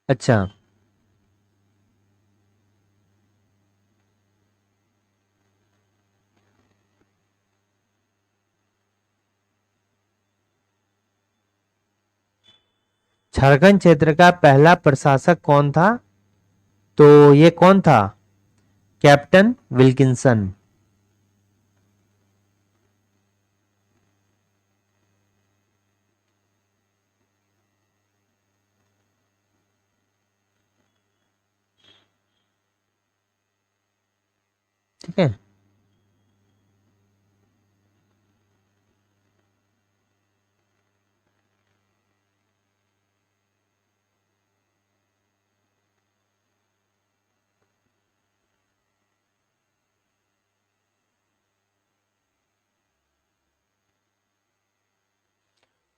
अच्छा। झारखंड क्षेत्र का पहला प्रशासक कौन था? तो ये कौन था? Captain Wilkinson. ठीक है,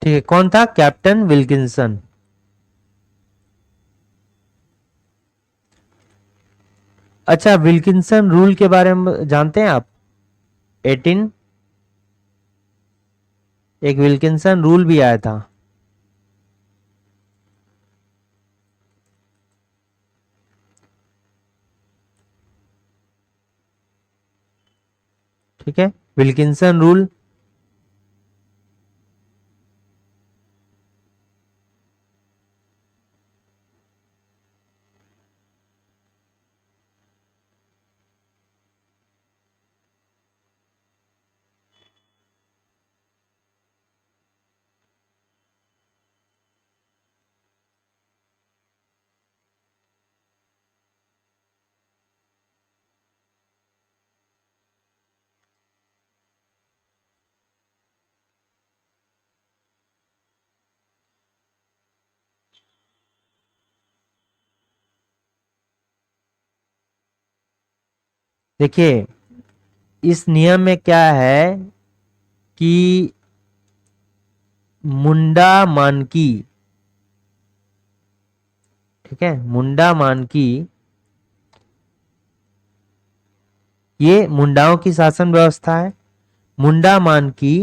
ठीक है, कौन था? Captain Wilkinson. अच्छा, विल्किंसन रूल के बारे में जानते हैं आप? 18, एक विल्किंसन रूल भी आया था। ठीक है, विल्किंसन रूल। देखिए इस नियम में क्या है कि मुंडा मानकी, ठीक है, मुंडा मानकी, ये मुंडाओं की शासन व्यवस्था है। मुंडा मानकी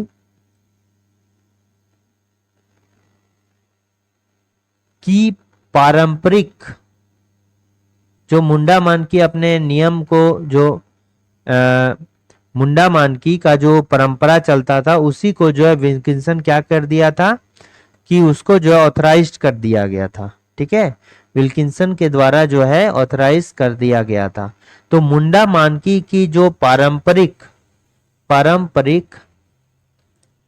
की पारंपरिक, जो मुंडा मानकी अपने नियम को, जो मुंडा मानकी का जो परंपरा चलता था उसी को जो है विल्किंसन क्या कर दिया था कि उसको जो है ऑथराइज्ड कर दिया गया था। ठीक है, विल्किंसन के द्वारा जो है ऑथराइज कर दिया गया था। तो मुंडा मानकी की जो पारंपरिक पारंपरिक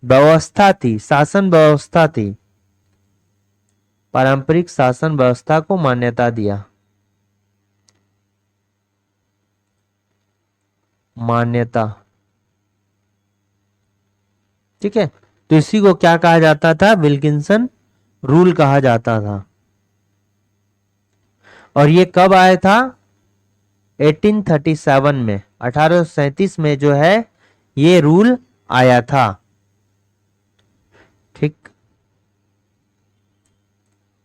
व्यवस्था थी, शासन व्यवस्था थी, पारंपरिक शासन व्यवस्था को मान्यता दिया, मान्यता। ठीक है, तो इसी को क्या कहा जाता था, विल्किंसन रूल कहा जाता था। और ये कब आया था, 1837 में, 1837 में जो है ये रूल आया था। ठीक,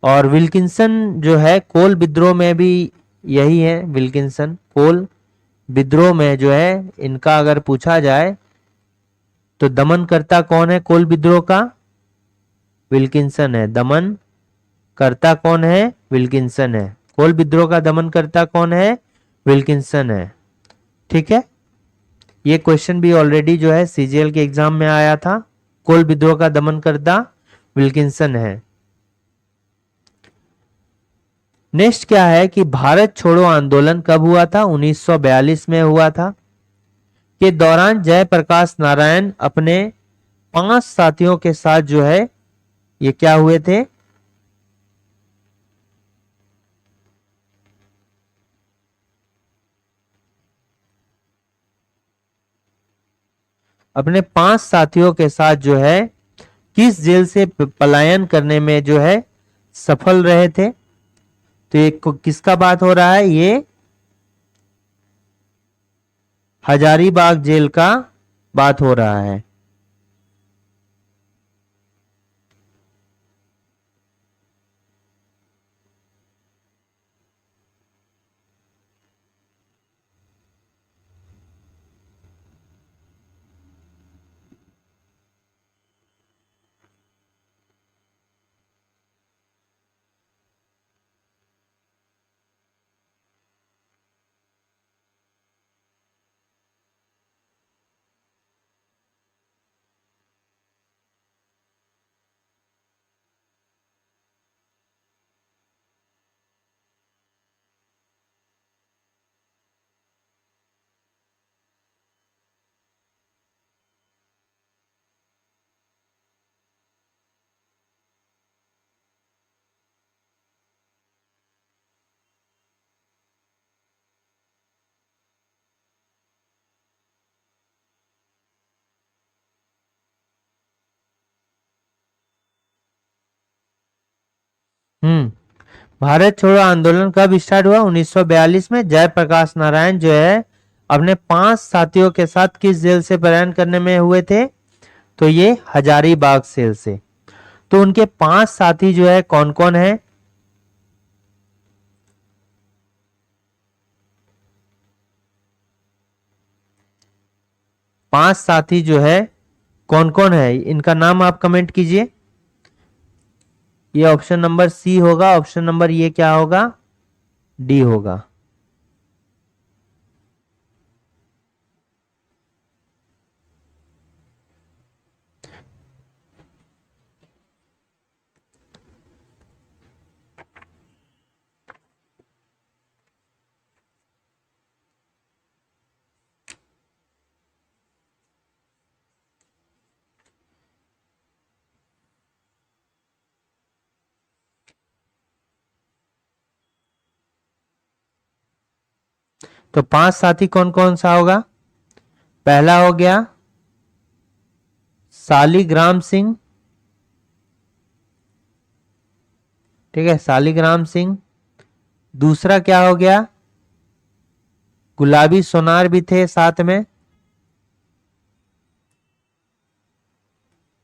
और विल्किंसन जो है कोल विद्रोह में भी यही है। विल्किंसन कोल विद्रोह में जो है इनका अगर पूछा जाए तो दमनकर्ता कौन है कोल विद्रोह का, विल्किंसन है। दमन करता कौन है, विल्किंसन है। कोल विद्रोह का दमन करता कौन है, विल्किंसन है। ठीक है, ये क्वेश्चन भी ऑलरेडी जो है सीजीएल के एग्जाम में आया था। कोल विद्रोह का दमन करता विल्किंसन है। नेक्स्ट क्या है कि भारत छोड़ो आंदोलन कब हुआ था, 1942 में हुआ था। के दौरान जयप्रकाश नारायण अपने 5 साथियों के साथ जो है ये क्या हुए थे, अपने 5 साथियों के साथ जो है किस जेल से पलायन करने में जो है सफल रहे थे। तो ये किसका बात हो रहा है, ये हजारीबाग जेल का बात हो रहा है। हम्म, भारत छोड़ो आंदोलन कब स्टार्ट हुआ, 1942 में। जयप्रकाश नारायण जो है अपने 5 साथियों के साथ किस जेल से पलायन करने में हुए थे, तो ये हजारीबाग जेल से। तो उनके 5 साथी जो है कौन कौन है, 5 साथी जो है कौन कौन है, इनका नाम आप कमेंट कीजिए। ये ऑप्शन नंबर सी होगा, ऑप्शन नंबर ये क्या होगा, डी होगा। तो 5 साथी कौन कौन सा होगा, पहला हो गया सालीग्राम सिंह, ठीक है, सालीग्राम सिंह। दूसरा क्या हो गया, गुलाबी सोनार भी थे साथ में,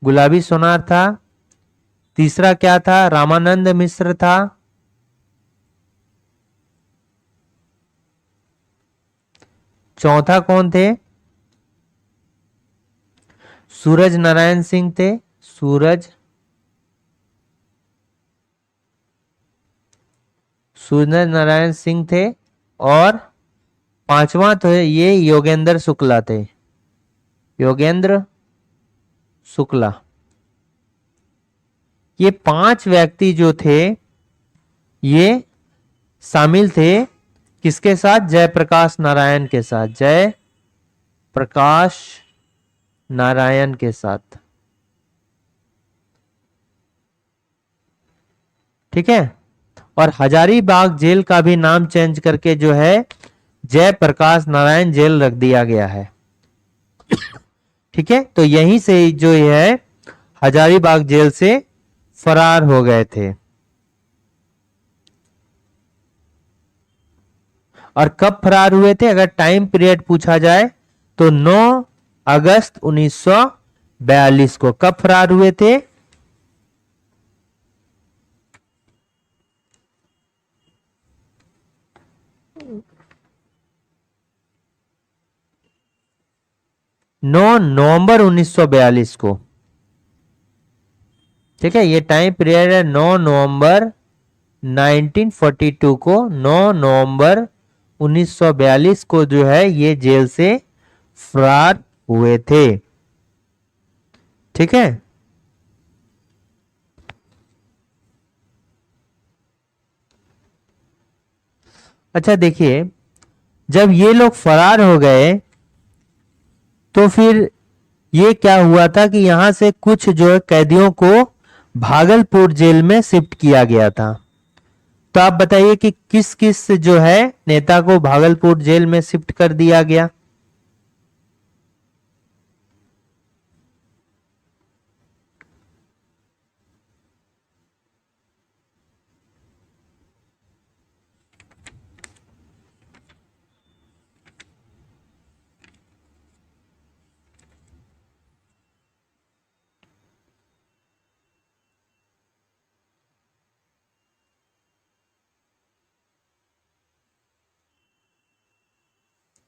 गुलाबी सोनार था। तीसरा क्या था? रामानंद मिश्र था। चौथा कौन थे? सूरज नारायण सिंह थे। सूरज सूरज नारायण सिंह थे। और पांचवा तो ये योगेंद्र शुक्ला थे। योगेंद्र शुक्ला। ये पांच व्यक्ति जो थे ये शामिल थे किसके साथ? जयप्रकाश नारायण के साथ। जय प्रकाश नारायण के साथ। ठीक है। और हजारीबाग जेल का भी नाम चेंज करके जो है जयप्रकाश नारायण जेल रख दिया गया है। ठीक है, तो यहीं से जो है हजारीबाग जेल से फरार हो गए थे। और कब फरार हुए थे अगर टाइम पीरियड पूछा जाए तो 9 अगस्त 1942 को। कब फरार हुए थे? 9 नवंबर 1942 को। ठीक है, ये टाइम पीरियड है 9 नवंबर 1942 को। 9 नवंबर 1942 को जो है ये जेल से फरार हुए थे। ठीक है। अच्छा देखिए, जब ये लोग फरार हो गए तो फिर ये क्या हुआ था कि यहां से कुछ जो है कैदियों को भागलपुर जेल में शिफ्ट किया गया था। तो आप बताइए कि किस किस जो है नेता को भागलपुर जेल में शिफ्ट कर दिया गया?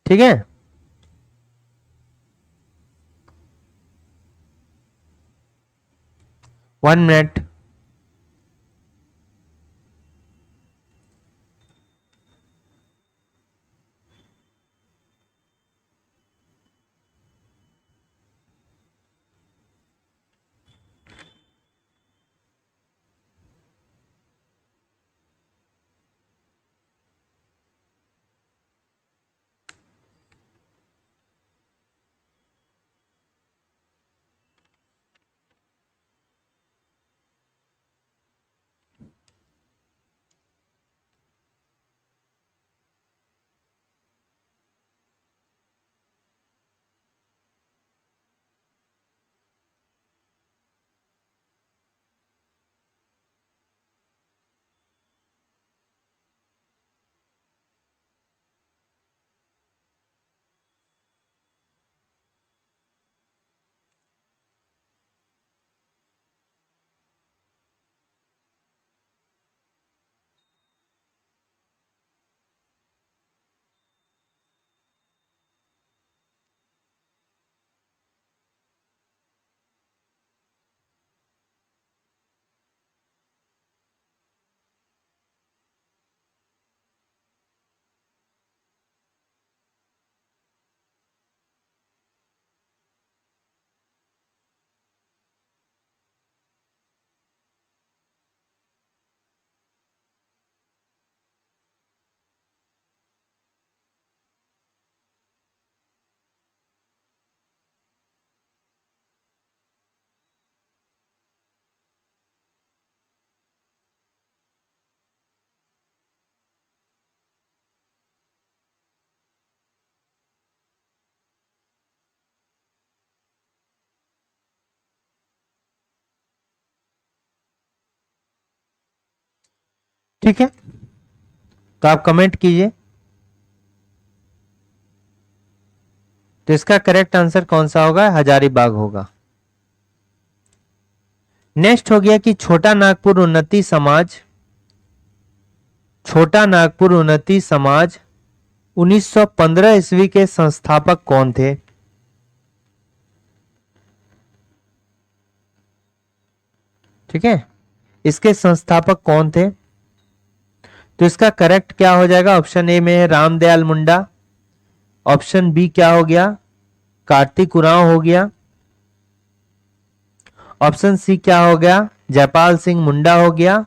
ठीक है। 1 मिनट। ठीक है, तो आप कमेंट कीजिए। तो इसका करेक्ट आंसर कौन सा होगा? हजारीबाग होगा। नेक्स्ट हो गया कि छोटा नागपुर उन्नति समाज, छोटा नागपुर उन्नति समाज 1915 ईस्वी के संस्थापक कौन थे? ठीक है, इसके संस्थापक कौन थे? तो इसका करेक्ट क्या हो जाएगा? ऑप्शन ए में है रामदयाल मुंडा, ऑप्शन बी क्या हो गया? कार्तिक उरांव हो गया, ऑप्शन सी क्या हो गया? जयपाल सिंह मुंडा हो गया,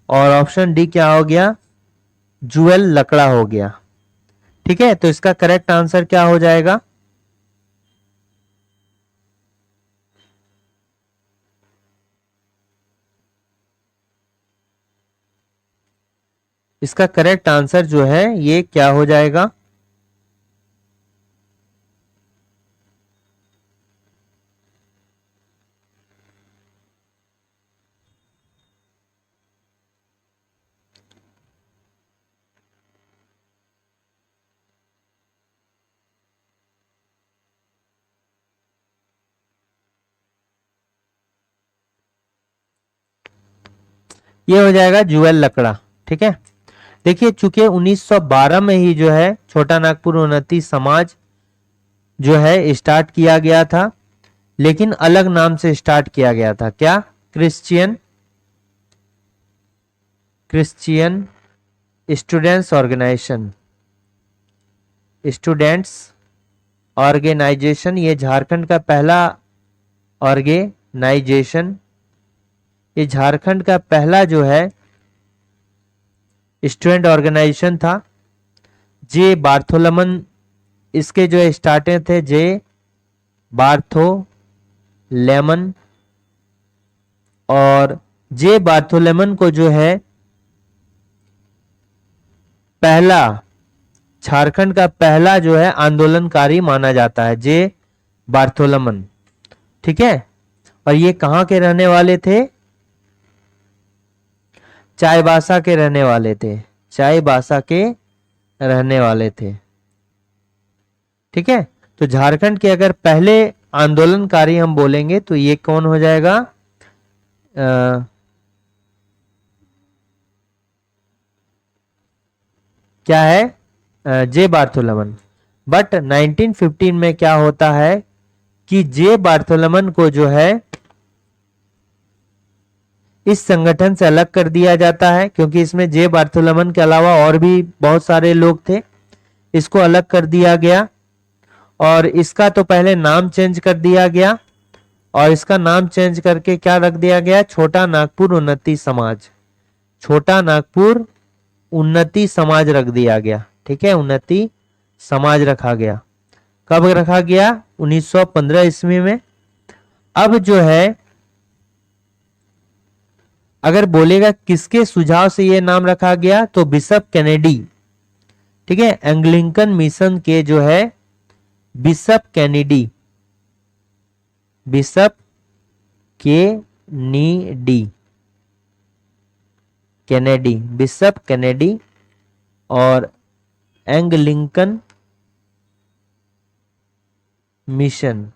और ऑप्शन डी क्या हो गया? जुएल लकड़ा हो गया। ठीक है, तो इसका करेक्ट आंसर क्या हो जाएगा? इसका करेक्ट आंसर जो है ये क्या हो जाएगा? ये हो जाएगा जुएल लकड़ा। ठीक है, देखिए चूंकि 1912 में ही जो है छोटा नागपुर उन्नति समाज जो है स्टार्ट किया गया था, लेकिन अलग नाम से स्टार्ट किया गया था। क्या? Christian Christian students organisation, students organisation. ये झारखंड का पहला ऑर्गेनाइजेशन, ये झारखंड का पहला जो है स्टूडेंट ऑर्गेनाइजेशन था। जे बार्थोलमन इसके जो स्टार्टर थे, जे बार्थोलेमन, और जे बार्थोलेमन को जो है पहला, झारखंड का पहला जो है आंदोलनकारी माना जाता है, जे बार्थोलमन। ठीक है, और ये कहां के रहने वाले थे? चाईबासा के रहने वाले थे, चाईबासा के रहने वाले थे। ठीक है, तो झारखंड के अगर पहले आंदोलनकारी हम बोलेंगे तो ये कौन हो जाएगा? क्या है? जे बार्थोलमन। बट 1915 में क्या होता है कि जे बार्थोलमन को जो है इस संगठन से अलग कर दिया जाता है, क्योंकि इसमें जे बार्थोलमन के अलावा और भी बहुत सारे लोग थे। इसको अलग कर दिया गया, और इसका तो पहले नाम चेंज कर दिया गया, और इसका नाम चेंज करके क्या रख दिया गया? छोटा नागपुर उन्नति समाज, छोटा नागपुर उन्नति समाज रख दिया गया। ठीक है, उन्नति समाज रखा गया। कब रखा गया? 1915 ईस्वी में। अब जो है अगर बोलेगा किसके सुझाव से यह नाम रखा गया, तो बिशप कैनेडी। ठीक है, एंग्लिकन मिशन के जो है bishop Kennedy, bishop Kennedy, Kennedy, bishop Kennedy, और एंग्लिकन मिशन।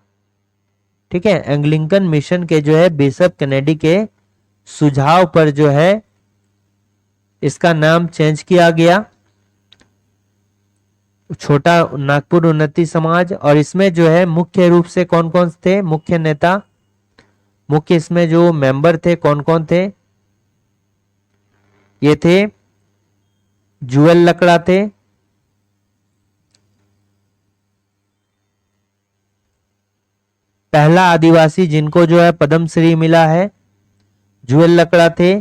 ठीक है, एंग्लिकन मिशन के जो है बिशप कैनेडी के सुझाव पर जो है इसका नाम चेंज किया गया, छोटा नागपुर उन्नति समाज। और इसमें जो है मुख्य रूप से कौन कौन थे मुख्य नेता, मुख्य इसमें जो मेंबर थे कौन कौन थे? ये थे जुएल लकड़ा थे, पहला आदिवासी जिनको जो है पद्मश्री मिला है, जुएल लकड़ा थे।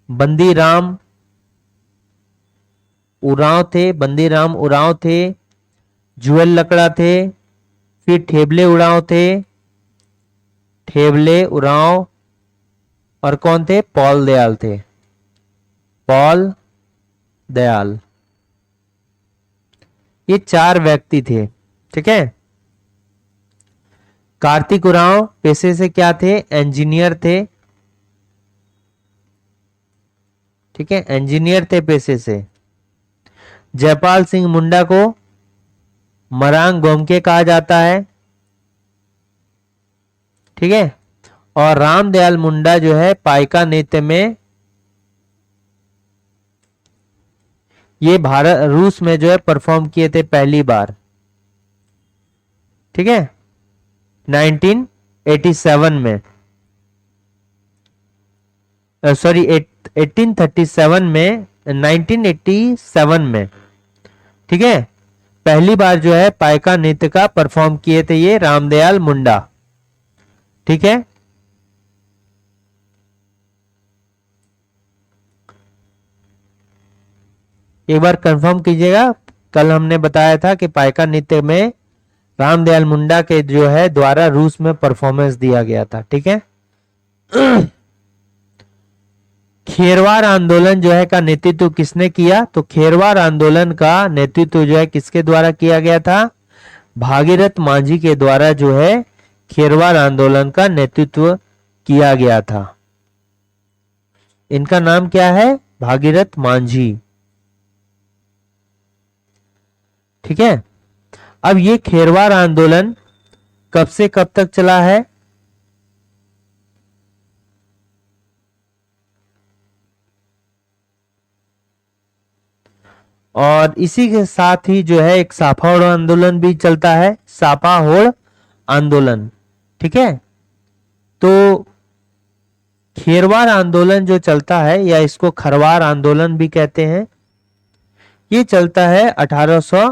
बंदी राम उरांव थे, बंदी राम उरांव थे, जुएल लकड़ा थे। फिर ठेबले उरांव थे, ठेबले उरांव, और कौन थे? पॉल दयाल थे, पॉल दयाल। ये चार व्यक्ति थे। ठीक है, कार्तिक उरांव पेशे से क्या थे? इंजीनियर थे। ठीक है, इंजीनियर थे पेशे से। जयपाल सिंह मुंडा को मरांग गोमके कहा जाता है, ठीक है। और रामदयाल मुंडा जो है पाइका नृत्य में ये भारत रूस में जो है परफॉर्म किए थे पहली बार, ठीक है, 1987 में, सॉरी 1837 में, 1987 में, ठीक है। पहली बार जो है पाइका नृत्य का परफॉर्म किए थे ये रामदयाल मुंडा, ठीक है। एक बार कंफर्म कीजिएगा, कल हमने बताया था कि पाइका नृत्य में रामदयाल मुंडा के जो है द्वारा रूस में परफॉर्मेंस दिया गया था, ठीक है। खेरवार आंदोलन जो है का नेतृत्व किसने किया? तो खेरवार आंदोलन का नेतृत्व जो है किसके द्वारा किया गया था? भागीरथ मांझी के द्वारा जो है खेरवार आंदोलन का नेतृत्व किया गया था। इनका नाम क्या है? भागीरथ मांझी, ठीक है। अब ये खेरवार आंदोलन कब से कब तक चला है? और इसी के साथ ही जो है एक सापाहोड़ आंदोलन भी चलता है, सापाहोड़ आंदोलन, ठीक है। तो खेरवार आंदोलन जो चलता है या इसको खरवार आंदोलन भी कहते हैं, ये चलता है 1800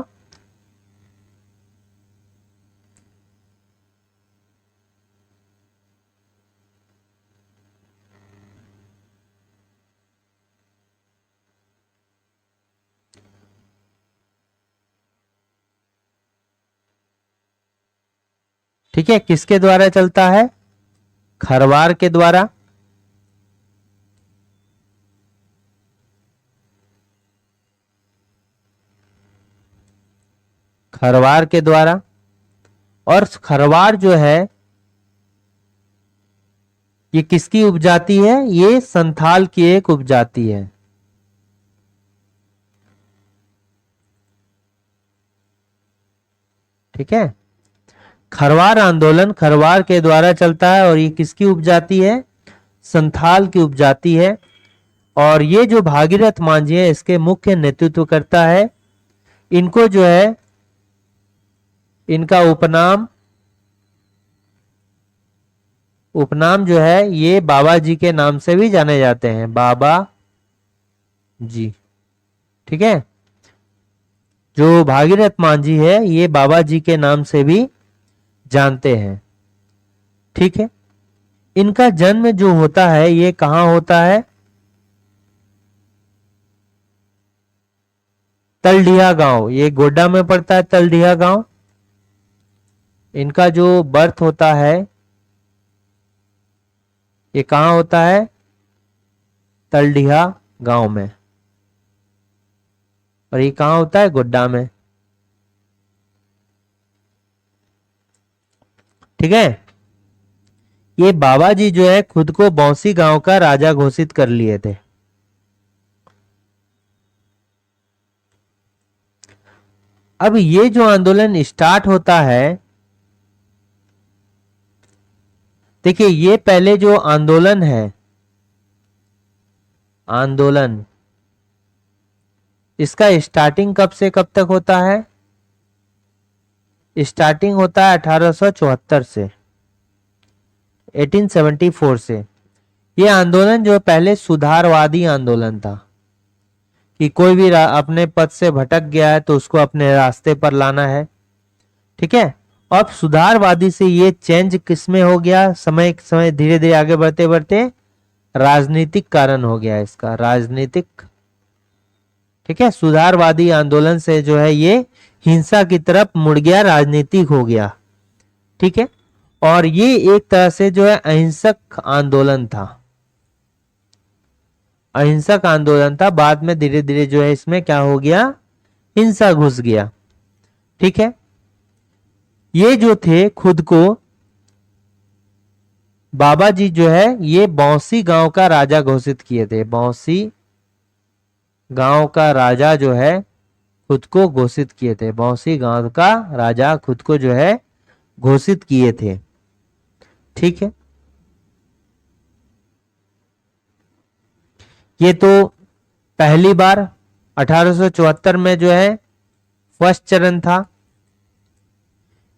ठीक है। किसके द्वारा चलता है? खरवार के द्वारा, खरवार के द्वारा। और खरवार जो है ये किसकी उपजाति है? ये संथाल की एक उपजाति है, ठीक है। खरवार आंदोलन खरवार के द्वारा चलता है और ये किसकी उपजाति है? संथाल की उपजाति है। और ये जो भागीरथ मांझी है इसके मुख्य नेतृत्व करता है। इनको जो है इनका उपनाम जो है ये बाबा जी के नाम से भी जाने जाते हैं, बाबा जी, ठीक है। जो भागीरथ मांझी है ये बाबा जी के नाम से भी जानते हैं, ठीक है। इनका जन्म जो होता है ये कहां होता है? तलडीहा गांव, ये गोड्डा में पड़ता है तलडीहा गांव। इनका जो बर्थ होता है ये कहां होता है? तलडीहा गांव में। और ये कहां होता है? गोड्डा में, ठीक है। ये बाबा जी जो है खुद को बौंसी गांव का राजा घोषित कर लिए थे। अब ये जो आंदोलन स्टार्ट होता है, देखिए ये पहले जो आंदोलन है, आंदोलन इसका स्टार्टिंग कब से कब तक होता है? स्टार्टिंग होता है 1874 से, 1874 से। ये आंदोलन जो पहले सुधारवादी आंदोलन था कि कोई भी अपने पथ से भटक गया है तो उसको अपने रास्ते पर लाना है, ठीक है। अब सुधारवादी से ये चेंज किसमें हो गया? समय समय धीरे धीरे आगे बढ़ते बढ़ते राजनीतिक कारण हो गया इसका, राजनीतिक, ठीक है। सुधारवादी आंदोलन से जो है ये हिंसा की तरफ मुड़ गया, राजनीतिक हो गया, ठीक है। और ये एक तरह से जो है अहिंसक आंदोलन था, अहिंसक आंदोलन था। बाद में धीरे धीरे जो है इसमें क्या हो गया? हिंसा घुस गया, ठीक है। ये जो थे खुद को बाबा जी जो है ये बौंसी गांव का राजा घोषित किए थे। बौंसी गांव का राजा जो है खुद को घोषित किए थे। बौसी गांव का राजा खुद को जो है घोषित किए थे। ठीक है, ये तो पहली बार 1874 में जो है फर्स्ट चरण था।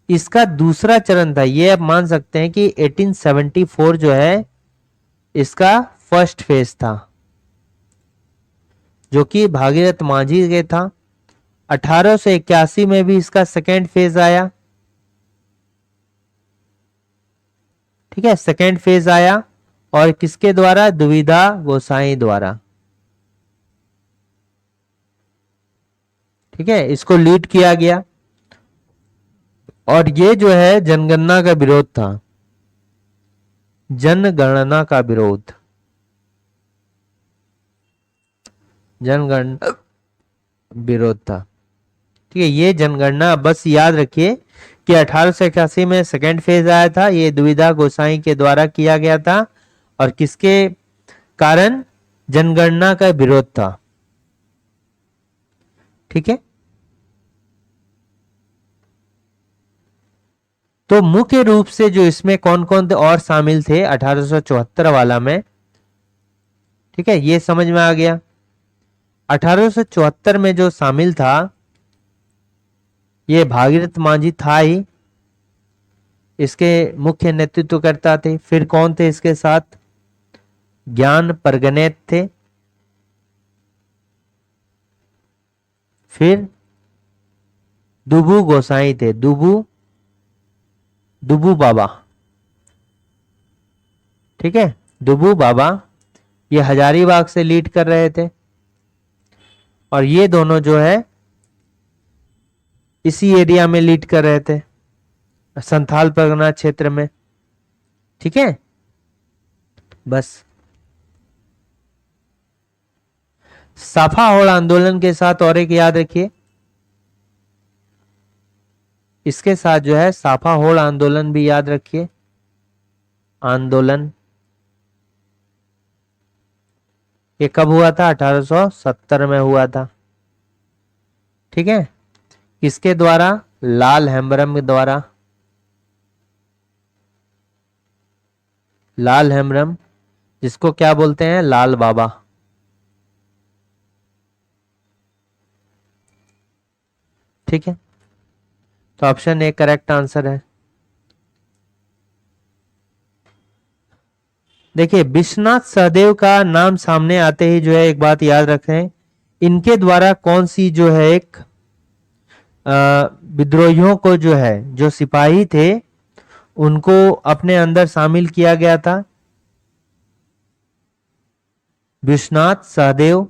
इसका दूसरा चरण था, ये आप मान सकते हैं कि 1874 जो है इसका फर्स्ट फेज था, जो कि भागीरथ मांझी के था। 1881 में भी इसका सेकेंड फेज आया। ठीक है, सेकेंड फेज आया और किसके द्वारा? दुविधा गोसाई द्वारा। ठीक है, इसको लीड किया गया और ये जो है जनगणना का विरोध था, जनगणना का विरोध, जनगणना विरोध था। ठीक है, ये जनगणना बस याद रखिए कि 1881 में सेकेंड फेज आया था, ये दुविधा गोसाई के द्वारा किया गया था और किसके कारण? जनगणना का विरोध था। ठीक है, तो मुख्य रूप से जो इसमें कौन कौन और शामिल थे 1874 वाला में, ठीक है, ये समझ में आ गया। 1874 में जो शामिल था ये भागीरथ मांझी था ही, इसके मुख्य नेतृत्वकर्ता थे। फिर कौन थे इसके साथ? ज्ञान परगनेत थे। फिर दुबू गोसाई थे, दुबू बाबा। ठीक है, दुबू बाबा ये हजारीबाग से लीड कर रहे थे और ये दोनों जो है इसी एरिया में लीड कर रहे थे, संथाल परगना क्षेत्र में। ठीक है, बस साफा होड़ आंदोलन के साथ और एक याद रखिए, इसके साथ जो है साफा होड़ आंदोलन भी याद रखिए। आंदोलन ये कब हुआ था? 1870 में हुआ था। ठीक है, किसके द्वारा? लाल हेम्ब्रम के द्वारा। लाल हेम्ब्रम, जिसको क्या बोलते हैं? लाल बाबा। ठीक है, तो ऑप्शन ए करेक्ट आंसर है। देखिए, विश्वनाथ सहदेव का नाम सामने आते ही जो है एक बात याद रखें, इनके द्वारा कौन सी जो है एक विद्रोहियों को जो है, जो सिपाही थे उनको अपने अंदर शामिल किया गया था? विश्वनाथ सहदेव।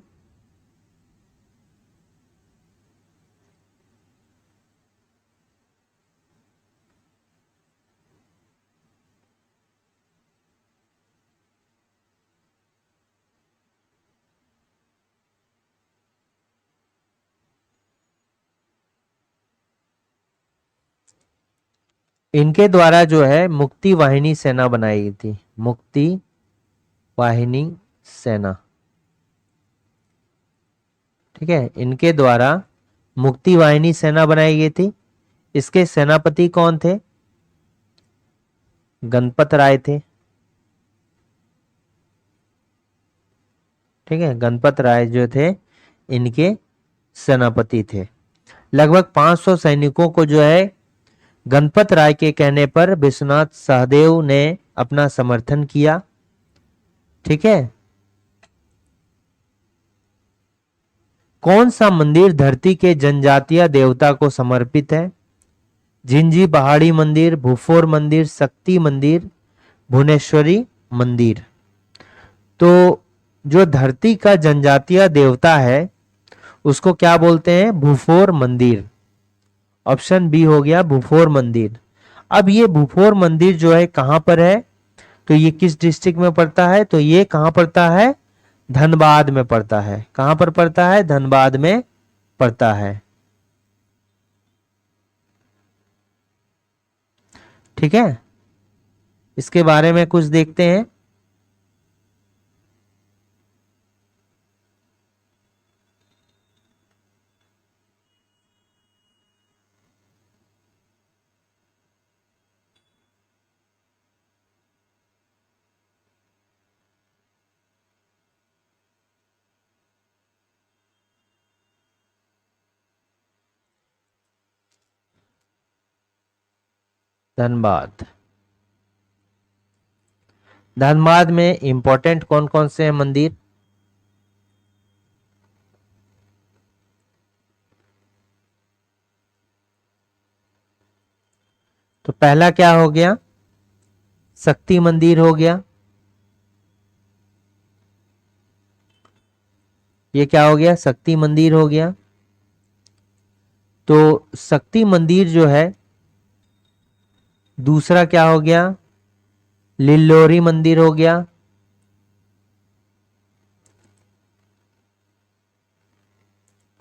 इनके द्वारा जो है मुक्ति वाहिनी सेना बनाई गई थी, मुक्ति वाहिनी सेना। ठीक है, इनके द्वारा मुक्ति वाहिनी सेना बनाई गई थी। इसके सेनापति कौन थे? गणपत राय थे। ठीक है, गणपत राय जो थे इनके सेनापति थे। लगभग 500 सैनिकों को जो है गणपत राय के कहने पर विश्वनाथ सहदेव ने अपना समर्थन किया। ठीक है, कौन सा मंदिर धरती के जनजातीय देवता को समर्पित है? झिंझी पहाड़ी मंदिर, भूफोर मंदिर, शक्ति मंदिर, भुवनेश्वरी मंदिर। तो जो धरती का जनजातीय देवता है उसको क्या बोलते हैं? भूफोर मंदिर। ऑप्शन बी हो गया, भूफोर मंदिर। अब ये भूफोर मंदिर जो है कहां पर है? तो ये किस डिस्ट्रिक्ट में पड़ता है? तो ये कहां पड़ता है? धनबाद में पड़ता है। कहां पर पड़ता है? धनबाद में पड़ता है। ठीक है, इसके बारे में कुछ देखते हैं। धनबाद। धनबाद में इंपॉर्टेंट कौन कौन से हैं मंदिर? तो पहला क्या हो गया? शक्ति मंदिर हो गया। ये क्या हो गया? शक्ति मंदिर हो गया। तो शक्ति मंदिर जो है, दूसरा क्या हो गया? लिल्लोरी मंदिर हो गया।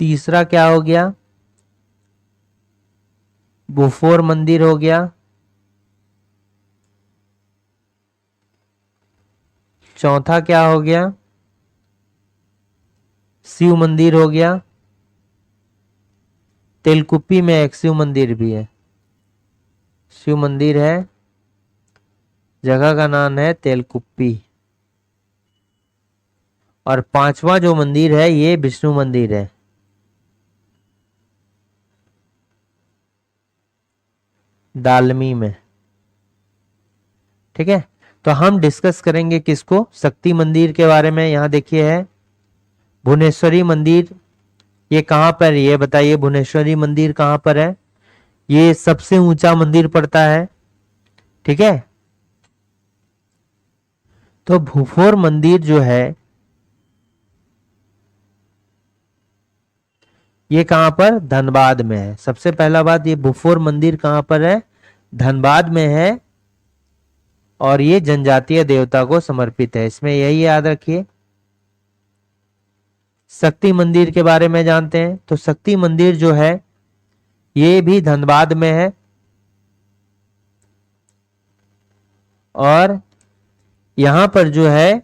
तीसरा क्या हो गया? बुफोर मंदिर हो गया। चौथा क्या हो गया? शिव मंदिर हो गया। तेलकुप्पी में एक शिव मंदिर भी है, शिव मंदिर है, जगह का नाम है तेलकुप्पी। और पांचवा जो मंदिर है ये विष्णु मंदिर है, दालमी में। ठीक है, तो हम डिस्कस करेंगे किसको? शक्ति मंदिर के बारे में। यहां देखिए है भुवनेश्वरी मंदिर। ये कहां पर है ये बताइए? भुवनेश्वरी मंदिर कहां पर है? ये सबसे ऊंचा मंदिर पड़ता है। ठीक है, तो भूफोर मंदिर जो है ये कहां पर? धनबाद में है। सबसे पहला बात, ये भूफोर मंदिर कहां पर है? धनबाद में है। और ये जनजातीय देवता को समर्पित है, इसमें यही याद रखिए। शक्ति मंदिर के बारे में जानते हैं, तो शक्ति मंदिर जो है ये भी धनबाद में है। और यहां पर जो है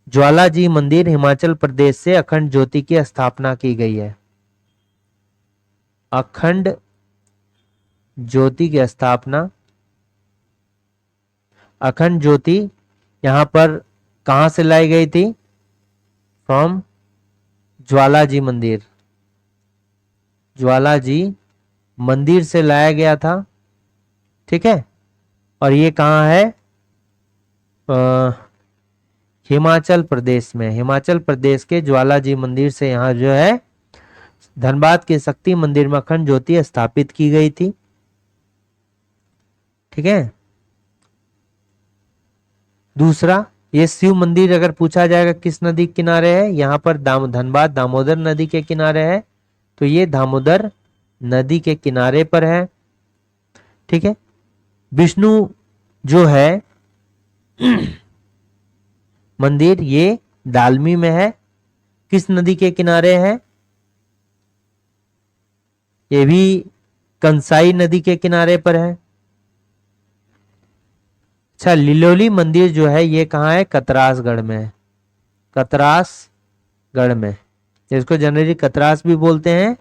ज्वालाजी मंदिर, हिमाचल प्रदेश से अखंड ज्योति की स्थापना की गई है। अखंड ज्योति की स्थापना, अखंड ज्योति यहां पर कहां से लाई गई थी? फ्रॉम ज्वालाजी मंदिर, ज्वालाजी मंदिर से लाया गया था। ठीक है, और ये कहां है? हिमाचल प्रदेश में, हिमाचल प्रदेश के ज्वालाजी मंदिर से यहां जो है धनबाद के शक्ति मंदिर में अखंड ज्योति स्थापित की गई थी। ठीक है, दूसरा, ये शिव मंदिर अगर पूछा जाएगा किस नदी के किनारे है, यहां पर धनबाद दामोदर नदी के किनारे है, तो ये दामोदर नदी के किनारे पर है। ठीक है, विष्णु जो है मंदिर ये दालमी में है। किस नदी के किनारे है? ये भी कंसाई नदी के किनारे पर है। अच्छा, लिलोली मंदिर जो है ये कहाँ है? कतरासगढ़ में है, कतरासगढ़ में, जिसको जनरली कतरास भी बोलते हैं।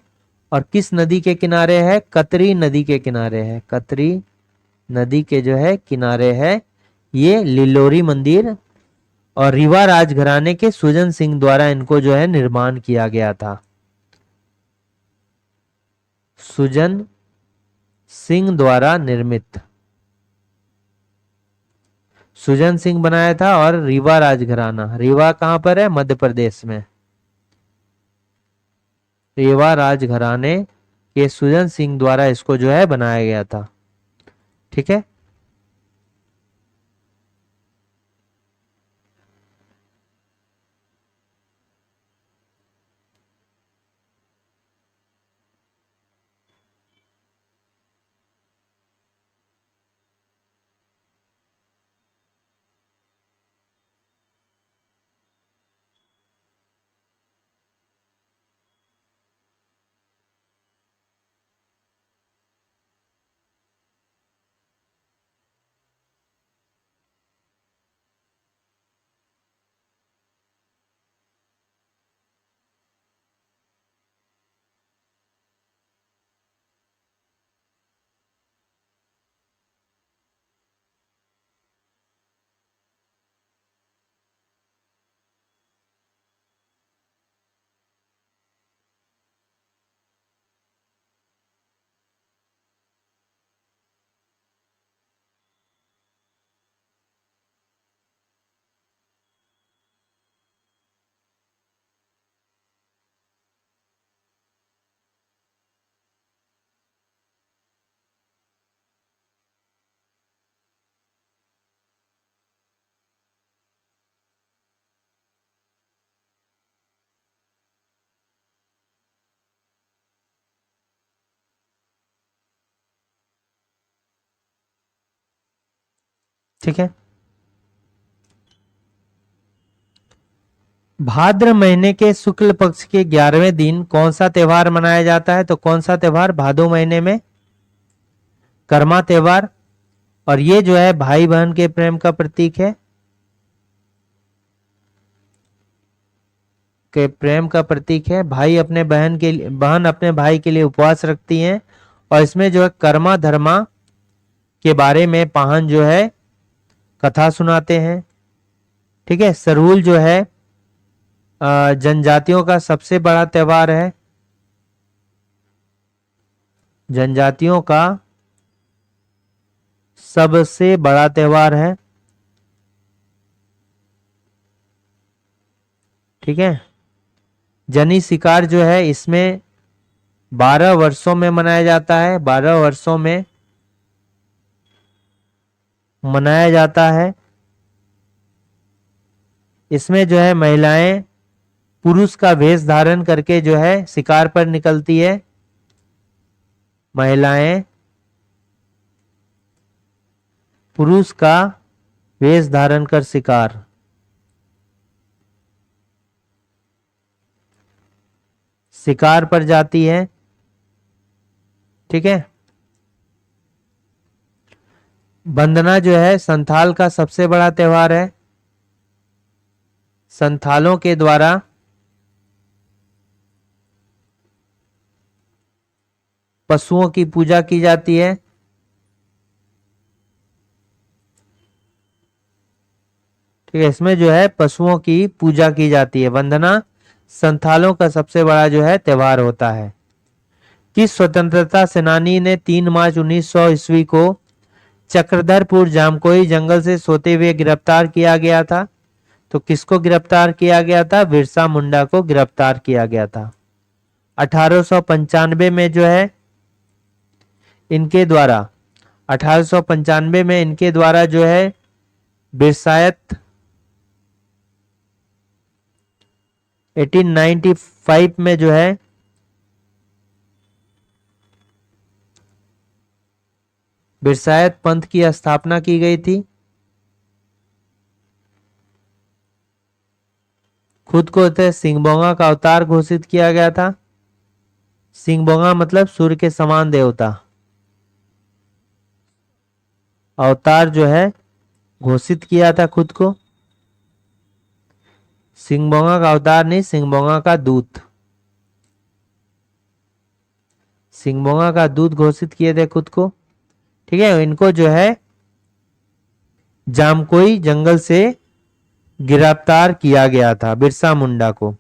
और किस नदी के किनारे है? कतरी नदी के किनारे है, कतरी नदी के जो है किनारे है ये लिलोरी मंदिर। और रीवा राजघराने के सुजन सिंह द्वारा इनको जो है निर्माण किया गया था। सुजन सिंह द्वारा निर्मित, सुजन सिंह बनाया था। और रीवा राजघराना, रीवा कहां पर है? मध्य प्रदेश में। रीवा राजघराने के सुजन सिंह द्वारा इसको जो है बनाया गया था। ठीक है, ठीक है। भाद्र महीने के शुक्ल पक्ष के 11वें दिन कौन सा त्योहार मनाया जाता है? तो कौन सा त्योहार? भादो महीने में कर्मा त्योहार। और ये जो है भाई बहन के प्रेम का प्रतीक है, के प्रेम का प्रतीक है। भाई अपने बहन के लिए, बहन अपने भाई के लिए उपवास रखती हैं। और इसमें जो है कर्मा धर्मा के बारे में पाहन जो है कथा सुनाते हैं। ठीक है। सरहुल जो है जनजातियों का सबसे बड़ा त्योहार है, जनजातियों का सबसे बड़ा त्योहार है। ठीक है। जनी शिकार जो है इसमें 12 वर्षों में मनाया जाता है, 12 वर्षों में मनाया जाता है। इसमें जो है महिलाएं पुरुष का वेश धारण करके जो है शिकार पर निकलती है। महिलाएं पुरुष का वेश धारण कर शिकार पर जाती है। ठीक है। वंदना जो है संथाल का सबसे बड़ा त्योहार है। संथालों के द्वारा पशुओं की पूजा की जाती है। ठीक है। इसमें जो है पशुओं की पूजा की जाती है। वंदना संथालों का सबसे बड़ा जो है त्योहार होता है। किस स्वतंत्रता सेनानी ने 3 मार्च 1900 ईस्वी को चक्रधरपुर जामकोई जंगल से सोते हुए गिरफ्तार किया गया था? तो किसको गिरफ्तार किया गया था? बिरसा मुंडा को गिरफ्तार किया गया था। 1895 में जो है इनके द्वारा 1895 में इनके द्वारा जो है बिरसायत 1895 में जो है बिरसायत पंथ की स्थापना की गई थी। खुद को सिंहबोंगा का अवतार घोषित किया गया था। सिंहबोंगा मतलब सूर्य के समान देवता। अवतार जो है घोषित किया था खुद को। सिंहबोंगा का अवतार नहीं, सिंहबोंगा का दूत। सिंहबोंगा का दूत घोषित किए थे खुद को। ठीक है। इनको जो है जामकोई जंगल से गिरफ्तार किया गया था, बिरसा मुंडा को।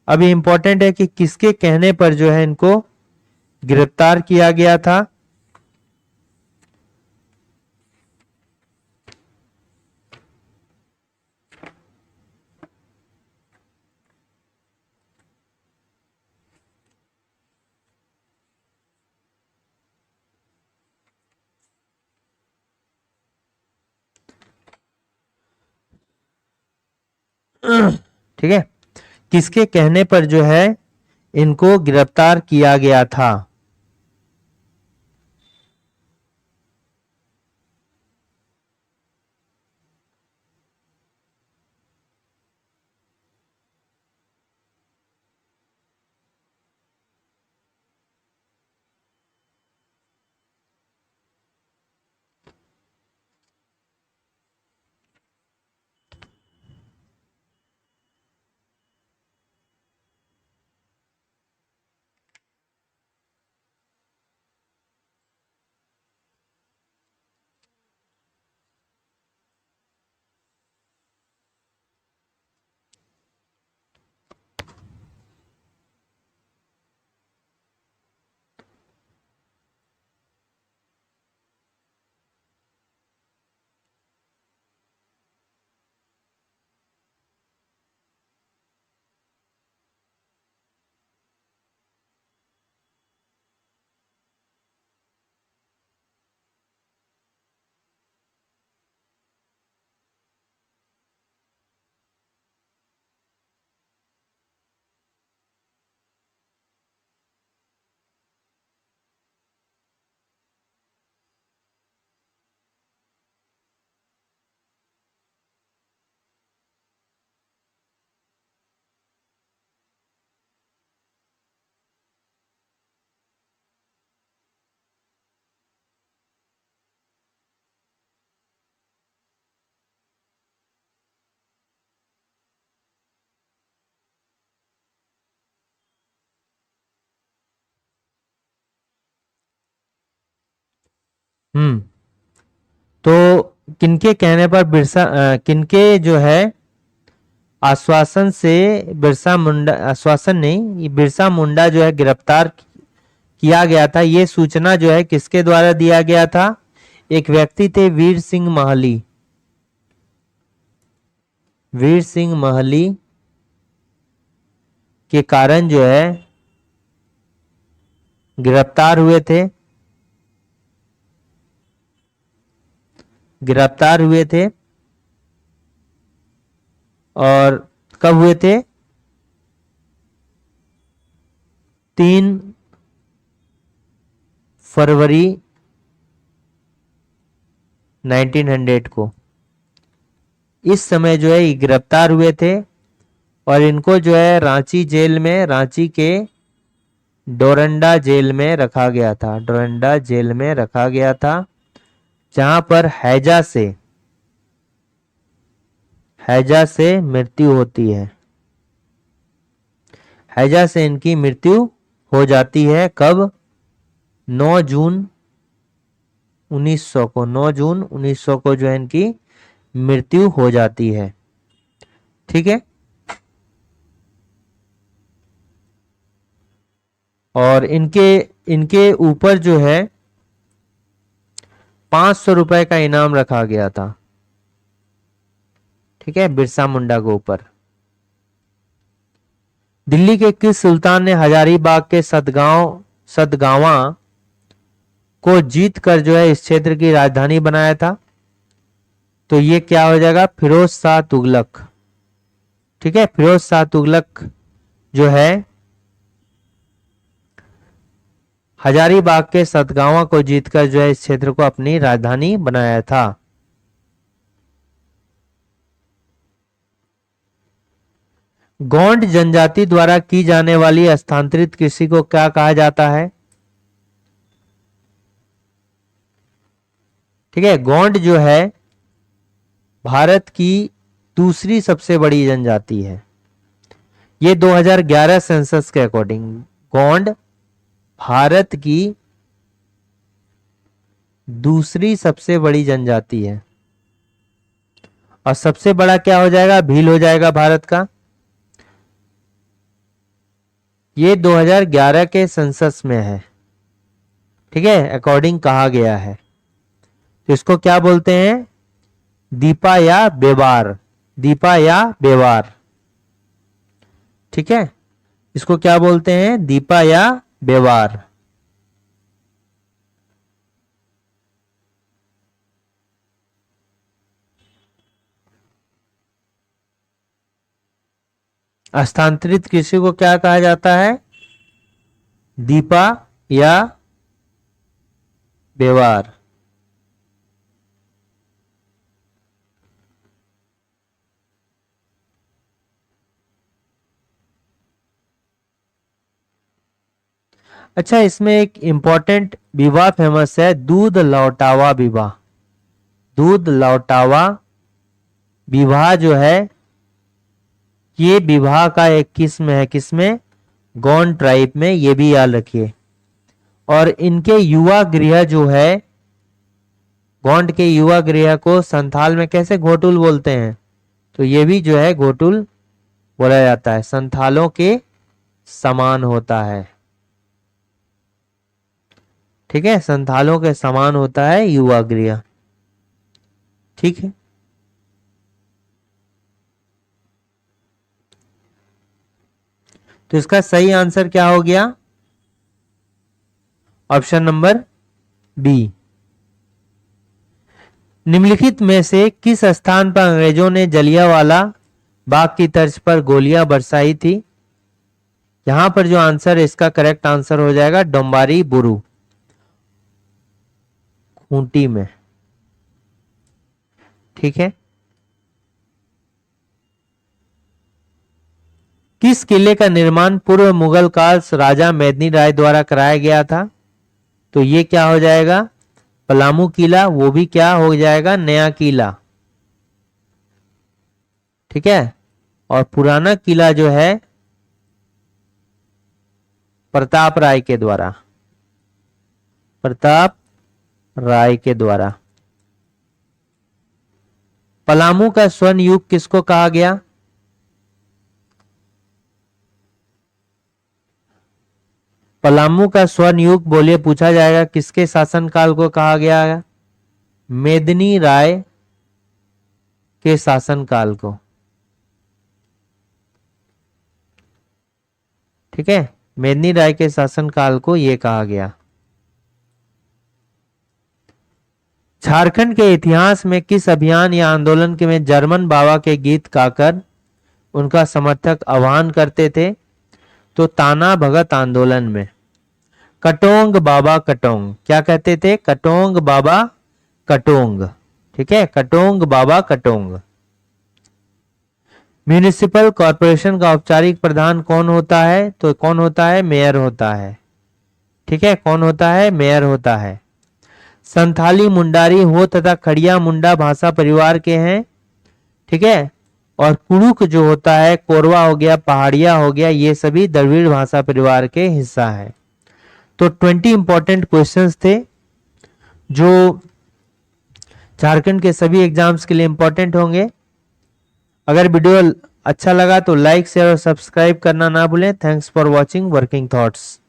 अभी इंपॉर्टेंट है कि किसके कहने पर जो है इनको गिरफ्तार किया गया था? ठीक है। किसके कहने पर जो है इनको गिरफ्तार किया गया था? हम्म। तो किनके कहने पर किनके जो है आश्वासन से बिरसा मुंडा, आश्वासन नहीं, ये बिरसा मुंडा जो है गिरफ्तार किया गया था, ये सूचना जो है किसके द्वारा दिया गया था? एक व्यक्ति थे वीर सिंह महली। वीर सिंह महली के कारण जो है गिरफ्तार हुए थे, गिरफ्तार हुए थे। और कब हुए थे? 3 फरवरी 1900 को इस समय जो है ये गिरफ्तार हुए थे। और इनको जो है रांची जेल में, रांची के डोरंडा जेल में रखा गया था, डोरंडा जेल में रखा गया था, जहां पर हैजा से मृत्यु होती है। हैजा से इनकी मृत्यु हो जाती है कब? 9 जून 1900 को, 9 जून 1900 को जो है इनकी मृत्यु हो जाती है। ठीक है। और इनके इनके ऊपर जो है 500 रुपए का इनाम रखा गया था। ठीक है, बिरसा मुंडा के ऊपर। दिल्ली के किस सुल्तान ने हजारीबाग के सतगावा को जीत कर जो है इस क्षेत्र की राजधानी बनाया था? तो ये क्या हो जाएगा? फिरोज शाह तुगलक। ठीक है, फिरोज शाह तुगलक जो है हजारीबाग के सतगावा को जीतकर जो है इस क्षेत्र को अपनी राजधानी बनाया था। गोंड जनजाति द्वारा की जाने वाली स्थानांतरित कृषि को क्या कहा जाता है? ठीक है, गोंड जो है भारत की दूसरी सबसे बड़ी जनजाति है। ये 2011 सेंसस के अकॉर्डिंग गोंड भारत की दूसरी सबसे बड़ी जनजाति है। और सबसे बड़ा क्या हो जाएगा? भील हो जाएगा भारत का। ये 2011 के सेंसस में है। ठीक है, अकॉर्डिंग कहा गया है। तो इसको क्या बोलते हैं? दीपा या बेवार, दीपा या बेवार। ठीक है, इसको क्या बोलते हैं? दीपा या बेवार। स्थानांतरित कृषि को क्या कहा जाता है? दीपा या बेवार। अच्छा, इसमें एक इंपॉर्टेंट विवाह फेमस है, दूध लौटावा विवाह। दूध लौटावा विवाह जो है ये विवाह का एक किस्म है, किसमें? गोंड ट्राइब में, ये भी याद रखिए। और इनके युवा गृह जो है, गोंड के युवा गृह को संथाल में कैसे घोटुल बोलते हैं? तो ये भी जो है घोटुल बोला जाता है, संथालों के समान होता है। ठीक है, संथालों के समान होता है युवा गृह। ठीक है, तो इसका सही आंसर क्या हो गया? Option number B. निम्नलिखित में से किस स्थान पर अंग्रेजों ने जलियांवाला बाग की तर्ज पर गोलियां बरसाई थी? यहां पर जो आंसर है, इसका करेक्ट आंसर हो जाएगा डोंबारी बुरू, खूंटी में। ठीक है, किस किले का निर्माण पूर्व मुगल काल राजा मेदिनी राय द्वारा कराया गया था? तो ये क्या हो जाएगा? पलामू किला, वो भी क्या हो जाएगा? नया किला। ठीक है, और पुराना किला जो है प्रताप राय के द्वारा, प्रताप राय के द्वारा। पलामू का स्वर्ण युग किसको कहा गया? पलामू का स्वर्ण युग बोलिए, पूछा जाएगा किसके शासनकाल को कहा गया है? मेदिनी राय के शासनकाल को। ठीक है, मेदिनी राय के शासनकाल को यह कहा गया। झारखंड के इतिहास में किस अभियान या आंदोलन के में जर्मन बाबा के गीत गाकर उनका समर्थक आह्वान करते थे? तो ताना भगत आंदोलन में। कटोंग बाबा कटोंग, क्या कहते थे? कटोंग बाबा कटोंग। ठीक है, कटोंग बाबा कटोंग। म्यूनिसिपल कॉरपोरेशन का औपचारिक प्रधान कौन होता है? तो कौन होता है? मेयर होता है। ठीक है, कौन होता है? मेयर होता है। संथाली, मुंडारी, हो तथा खड़िया मुंडा भाषा परिवार के हैं। ठीक है, और कुड़ुक जो होता है, कोरवा हो गया, पहाड़िया हो गया, ये सभी द्रविड़ भाषा परिवार के हिस्सा है। तो 20 इंपॉर्टेंट क्वेश्चंस थे जो झारखंड के सभी एग्जाम्स के लिए इंपॉर्टेंट होंगे। अगर वीडियो अच्छा लगा तो लाइक शेयर और सब्सक्राइब करना ना भूलें। Thanks for watching working thoughts.